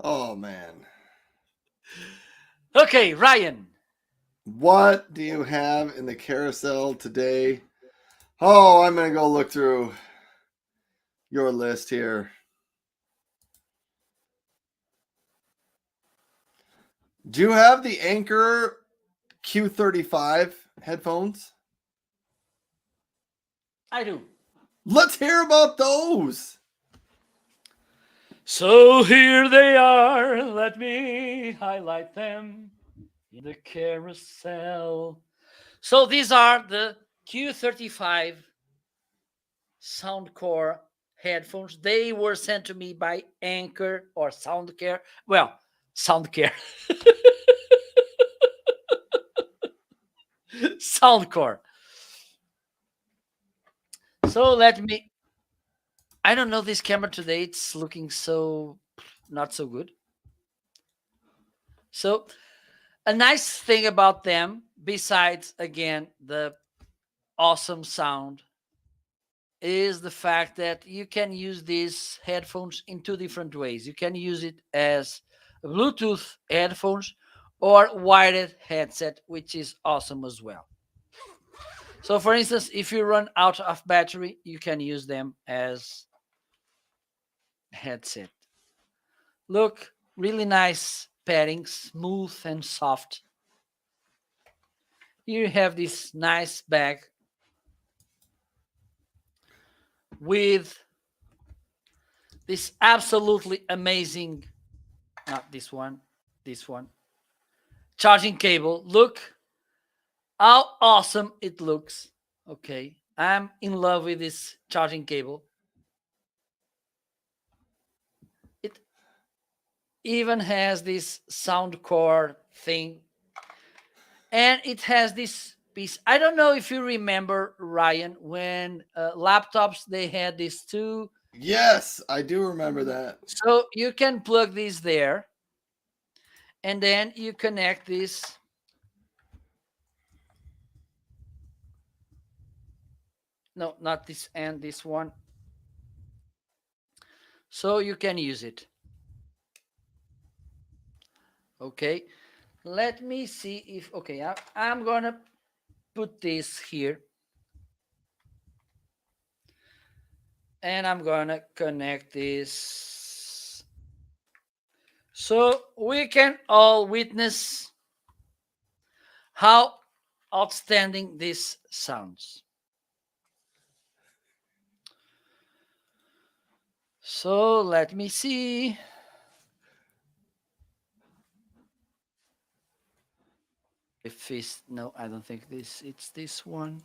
S1: Oh, man.
S2: Okay, Ryan.
S1: What do you have in the carousel today? Oh, I'm going to go look through your list here. Do you have the Anchor Q35 headphones?
S2: I do.
S1: Let's hear about those.
S2: So here they are. Let me highlight them in the carousel. So these are the Q35 Soundcore headphones. They were sent to me by Anchor or Soundcare. Well, Soundcare. Soundcore. So let me. I don't know this camera today. It's looking so not so good. So a nice thing about them, besides again the awesome sound, is the fact that you can use these headphones in two different ways. You can use it as Bluetooth headphones or wired headset, which is awesome as well. So, for instance, if you run out of battery, you can use them as headset. Look, really nice padding, smooth and soft. Here you have this nice bag with this absolutely amazing, not this one, charging cable. Look how awesome it looks. Okay, I'm in love with this charging cable. It even has this sound core thing, and it has this piece. I don't know if you remember, Ryan, when laptops they had these two.
S1: Yes, I do remember that.
S2: So you can plug these there, and then you connect this. No, not this and this one. So you can use it. Okay, let me see if, okay, I'm gonna put this here and I'm gonna connect this so we can all witness how outstanding this sounds. So let me see. If it's, no, I don't think it's this one.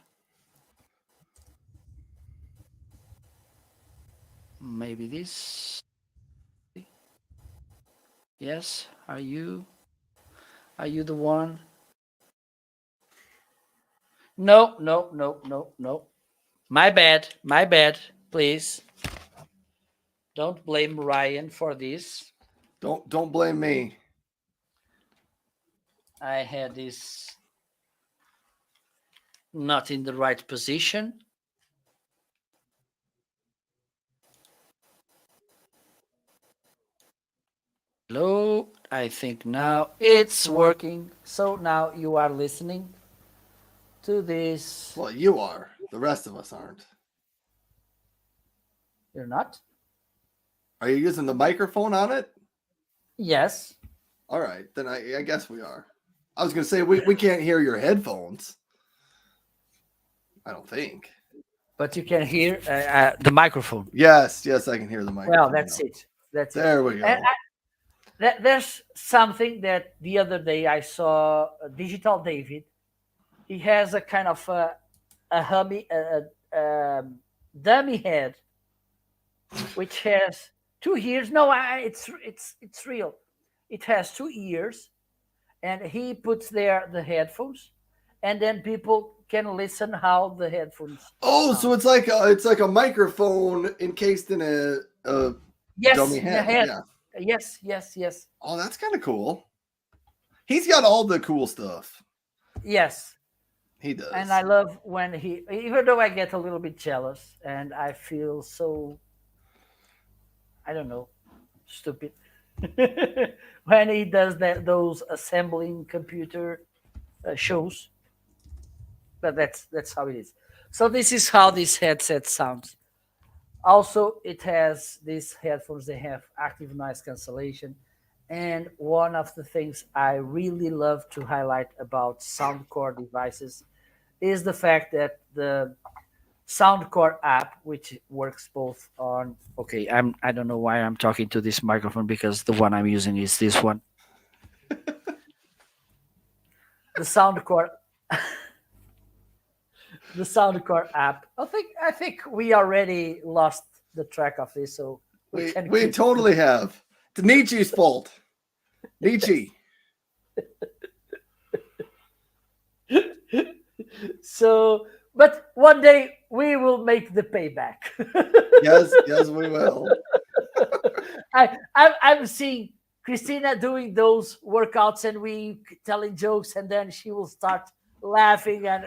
S2: Maybe this. Yes, are you the one? No, no, no, no, no. My bad, please. Don't blame Ryan for this.
S1: Don't blame me.
S2: I had this not in the right position. Hello, I think now it's working. So now you are listening to this.
S1: Well, you are. The rest of us aren't.
S2: You're not?
S1: Are you using the microphone on it?
S2: Yes.
S1: All right, then I guess we are. I was gonna say we can't hear your headphones. I don't think.
S2: But you can hear the microphone.
S1: Yes, yes, I can hear the microphone.
S2: Well, that's
S1: now.
S2: it. That's it.
S1: There we go.
S2: And there's something that the other day I saw Digital David. He has a kind of dummy head, which has 2 ears. No, it's real. It has 2 ears, and he puts there the headphones, and then people can listen how the headphones.
S1: Oh, so
S2: sound.
S1: it's like a microphone encased in a
S2: Yes,
S1: dummy
S2: in the
S1: head.
S2: head.
S1: Yeah.
S2: Yes, yes, yes,
S1: Oh, that's kind of cool. He's got all the cool stuff.
S2: yes.
S1: He does.
S2: And I love when he, even though I get a little bit jealous and I feel so, I don't know, stupid, when he does those assembling computer shows. But that's how it is. So this is how this headset sounds. Also, it has these headphones. They have active noise cancellation, and one of the things I really love to highlight about Soundcore devices
S3: is the fact that the Soundcore app, which works both on. Okay, I don't know why I'm talking to this microphone because the one I'm using is this one. The Soundcore, the Soundcore app. I think we already lost the track of this, so we can
S1: We
S3: keep.
S1: totally have. It's Nietzsche's fault. Nietzsche.
S3: So, but one day we will make the payback.
S1: Yes, we will.
S3: I'm seeing Christina doing those workouts and we telling jokes, and then she will start laughing and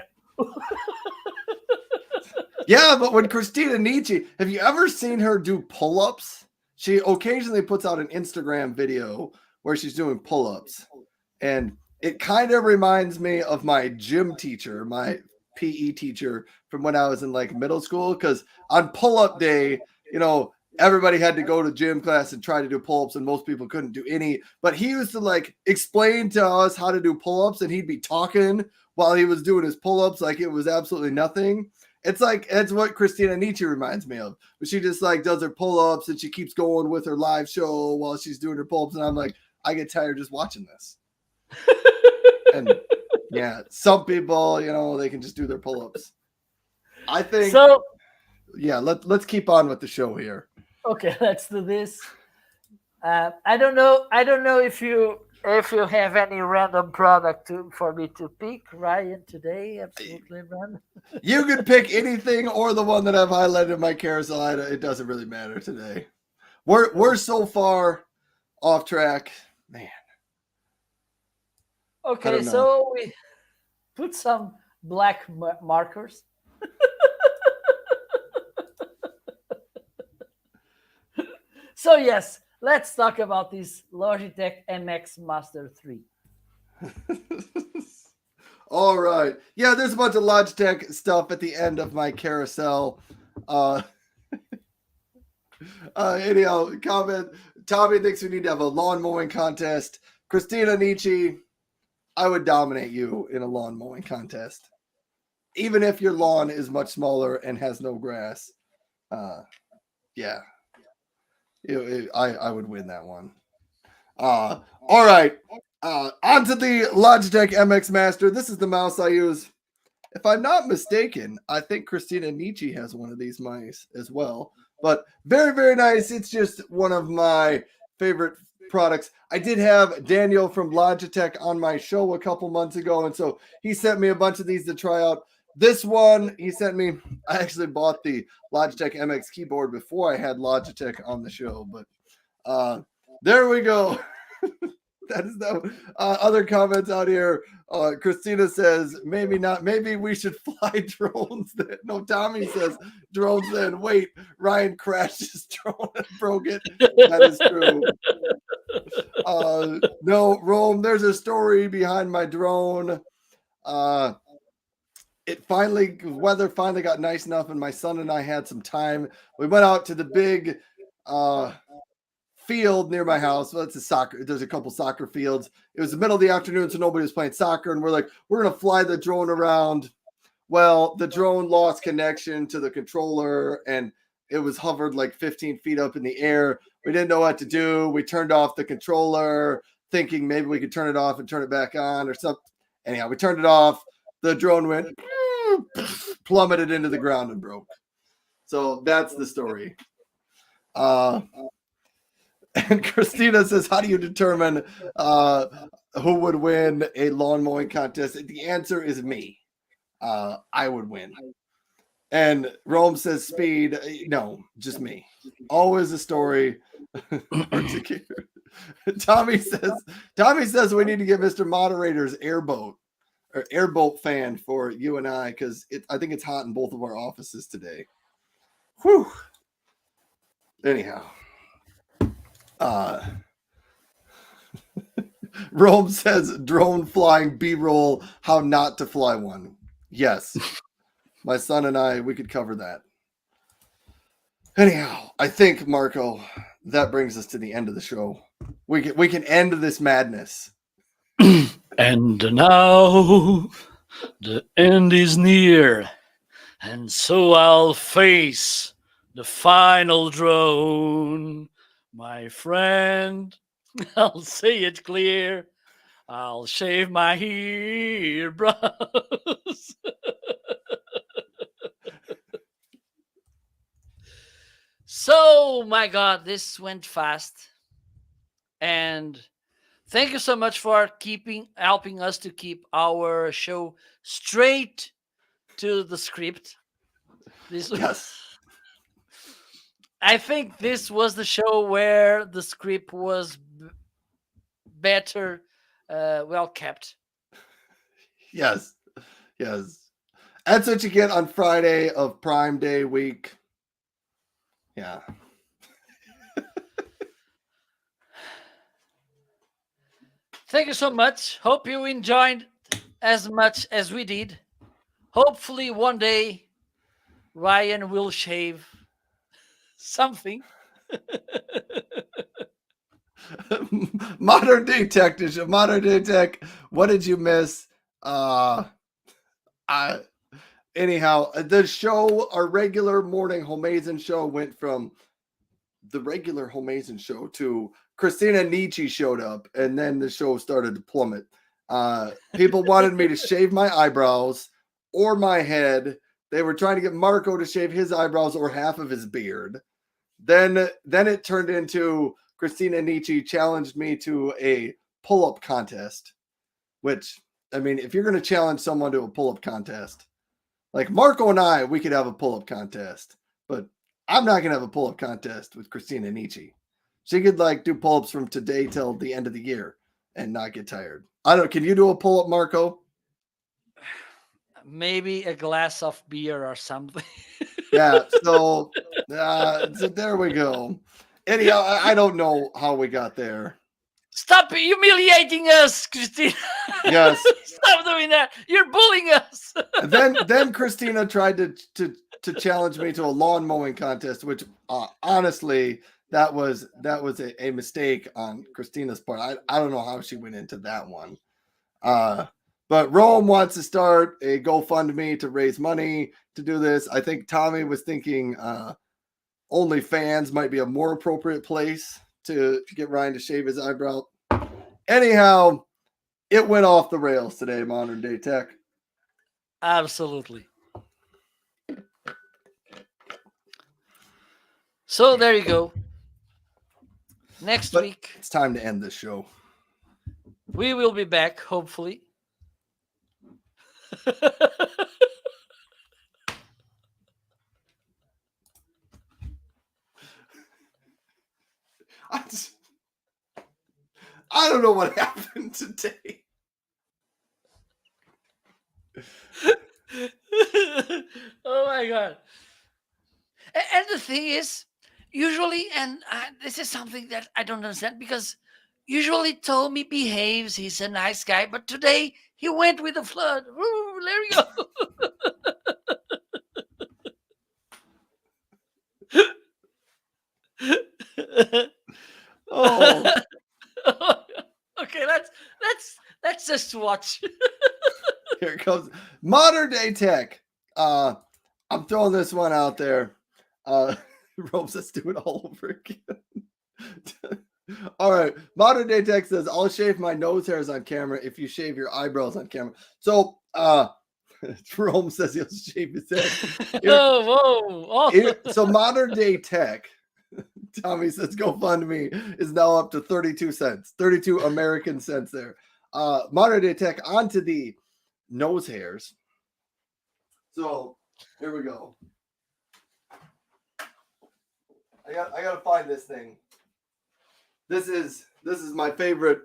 S1: Yeah, but when Christina Nietzsche, have you ever seen her do pull-ups? She occasionally puts out an Instagram video where she's doing pull-ups. And it kind of reminds me of my gym teacher, my PE teacher from when I was in like middle school. Because on pull-up day, everybody had to go to gym class and try to do pull-ups, and most people couldn't do any. But he used to like explain to us how to do pull-ups, and he'd be talking while he was doing his pull-ups like it was absolutely nothing. It's what Christina Nietzsche reminds me of. But she just like does her pull-ups and she keeps going with her live show while she's doing her pull-ups. And I'm like, I get tired just watching this. And yeah, some people, they can just do their pull-ups. I think
S3: so.
S1: Yeah, let's keep on with the show here.
S3: Okay, let's do this. I don't know if you have any random product for me to pick, Ryan, today. Absolutely random.
S1: You can pick anything or the one that I've highlighted in my carousel. It doesn't really matter today. We're so far off track, man.
S3: Okay, so we put some black markers. So yes, let's talk about this Logitech MX Master 3.
S1: All right. Yeah, there's a bunch of Logitech stuff at the end of my carousel. Anyhow, comment. Tommy thinks we need to have a lawn mowing contest. Christina Nietzsche, I would dominate you in a lawn mowing contest. Even if your lawn is much smaller and has no grass. Yeah. I would win that one. All right. Onto the Logitech MX Master. This is the mouse I use. If I'm not mistaken, I think Christina Nietzsche has one of these mice as well. But very, very nice. It's just one of my favorite products. I did have Daniel from Logitech on my show a couple months ago, and so he sent me a bunch of these to try out. This one he sent me, I actually bought the Logitech MX keyboard before I had Logitech on the show, but there we go. That is the other comments out here. Christina says, maybe not. Maybe we should fly drones. No, Tommy says drones then. Wait, Ryan crashed his drone and broke it. That is true. No, Rome, there's a story behind my drone. Weather finally got nice enough, and my son and I had some time. We went out to the big field near my house. Well, it's a soccer. There's a couple soccer fields. It was the middle of the afternoon, so nobody was playing soccer, and we're like, we're gonna fly the drone around. Well, the drone lost connection to the controller, and it was hovered like 15 feet up in the air. We didn't know what to do. We turned off the controller, thinking maybe we could turn it off and turn it back on or something. Anyhow, we turned it off. The drone went plummeted into the ground and broke. So that's the story. And Christina says, how do you determine who would win a lawn mowing contest? The answer is me. I would win. And Rome says speed. No, just me. Always a story. Tommy says we need to get Mr. Moderator's airboat fan for you and I, because I think it's hot in both of our offices today. Whew. Anyhow. Rome says drone flying B-roll, how not to fly one. Yes. My son and I, we could cover that. Anyhow, I think, Marco, that brings us to the end of the show. We can end this madness.
S3: And now
S2: The end is near, and so I'll face the final drone. My friend, I'll say it clear. I'll shave my eyebrows. So, my God, this went fast. And thank you so much for helping us to keep our show straight to the script. This,
S1: Yes.
S2: I think this was the show where the script was better, well kept.
S1: Yes. Yes. That's what you get on Friday of Prime Day week. Yeah.
S2: Thank you so much. Hope you enjoyed as much as we did. Hopefully, one day Ryan will shave something.
S1: Modern day tech. Modern day tech. What did you miss? I anyhow, the show, our regular morning Homeazin show went from the regular Homeazin show to Christina Nietzsche showed up, and then the show started to plummet. People wanted me to shave my eyebrows or my head. They were trying to get Marco to shave his eyebrows or half of his beard. Then it turned into Christina Nietzsche challenged me to a pull-up contest, which, I mean, if you're going to challenge someone to a pull-up contest, like Marco and I, we could have a pull-up contest, but I'm not going to have a pull-up contest with Christina Nietzsche. She could like do pull-ups from today till the end of the year and not get tired. Can you do a pull-up, Marco?
S2: Maybe a glass of beer or something.
S1: Yeah, so there we go. Anyhow, I don't know how we got there.
S2: Stop humiliating us, Christina.
S1: Yes.
S2: Stop doing that. You're bullying us.
S1: Then Christina tried to challenge me to a lawn mowing contest, which honestly, that was a mistake on Christina's part. I don't know how she went into that one. But Rome wants to start a GoFundMe to raise money to do this. I think Tommy was thinking OnlyFans might be a more appropriate place to get Ryan to shave his eyebrow. Anyhow, it went off the rails today, Modern Day Tech.
S2: Absolutely. So there you go. Next week,
S1: it's time to end this show.
S2: We will be back, hopefully.
S1: I don't know what happened today.
S2: Oh my God. And the thing is, usually, and this is something that I don't understand, because usually Tommy behaves, he's a nice guy, but today he went with the flood. Ooh, there we go.
S1: Oh.
S2: Okay, let's just watch.
S1: Here it comes. Modern Day Tech. I'm throwing this one out there. Ropes, let's do it all over again. All right. Modern Day Tech says, I'll shave my nose hairs on camera if you shave your eyebrows on camera. So Jerome says he'll shave his head.
S2: Whoa.
S1: So Modern Day Tech, Tommy says GoFundMe is now up to 32 cents. 32 American cents there. Modern Day Tech, onto the nose hairs. So here we go. I gotta find this thing. This is my favorite,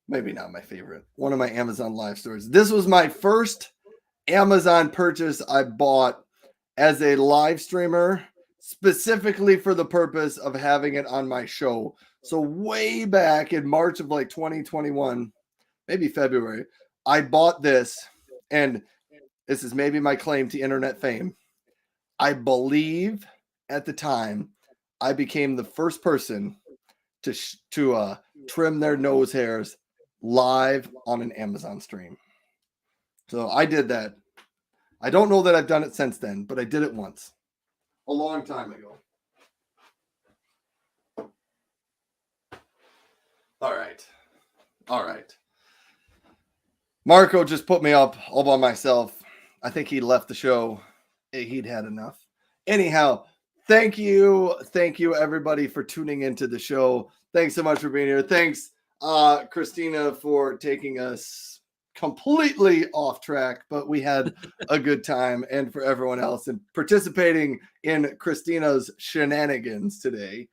S1: maybe not my favorite, one of my Amazon live stores. This was my first Amazon purchase I bought as a live streamer, specifically for the purpose of having it on my show. So way back in March of like 2021, maybe February, I bought this, and this is maybe my claim to internet fame. I believe at the time I became the first person to trim their nose hairs live on an Amazon stream. So I did that. I don't know that I've done it since then, but I did it once. A long time ago. All right. All right. Marco just put me up all by myself. I think he left the show. He'd had enough. Anyhow, thank you. Thank you, everybody, for tuning into the show. Thanks so much for being here. Thanks, Christina, for taking us completely off track, but we had a good time, and for everyone else and participating in Christina's shenanigans today.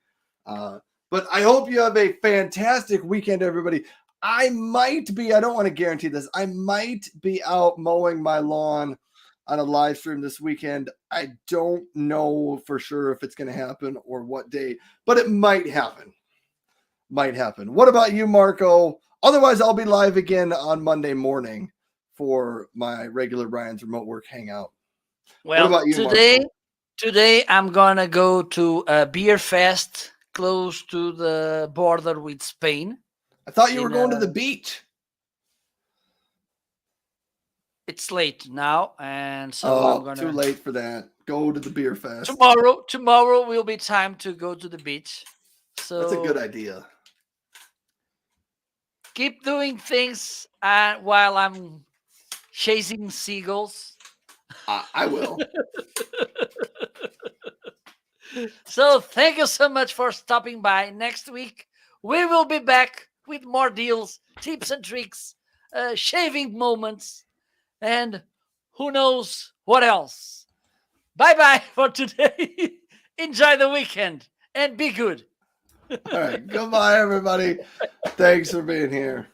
S1: But I hope you have a fantastic weekend, everybody. I don't want to guarantee this. I might be out mowing my lawn on a live stream this weekend. I don't know for sure if it's going to happen or what day, but it might happen. What about you, Marco? Otherwise, I'll be live again on Monday morning for my regular Brian's Remote Work Hangout.
S2: Well,
S1: what about you,
S2: today I'm going to go to a beer fest close to the border with Spain.
S1: I thought you were going to the beach.
S2: It's late now, and so I'm gonna.
S1: Too late for that. Go to the beer fest.
S2: Tomorrow will be time to go to the beach. So
S1: that's a good idea.
S2: Keep doing things while I'm chasing seagulls.
S1: I will.
S2: So thank you so much for stopping by. Next week we will be back with more deals, tips and tricks, shaving moments, and who knows what else. Bye-bye for today. Enjoy the weekend and be good.
S1: All right. Goodbye, everybody. Thanks for being here.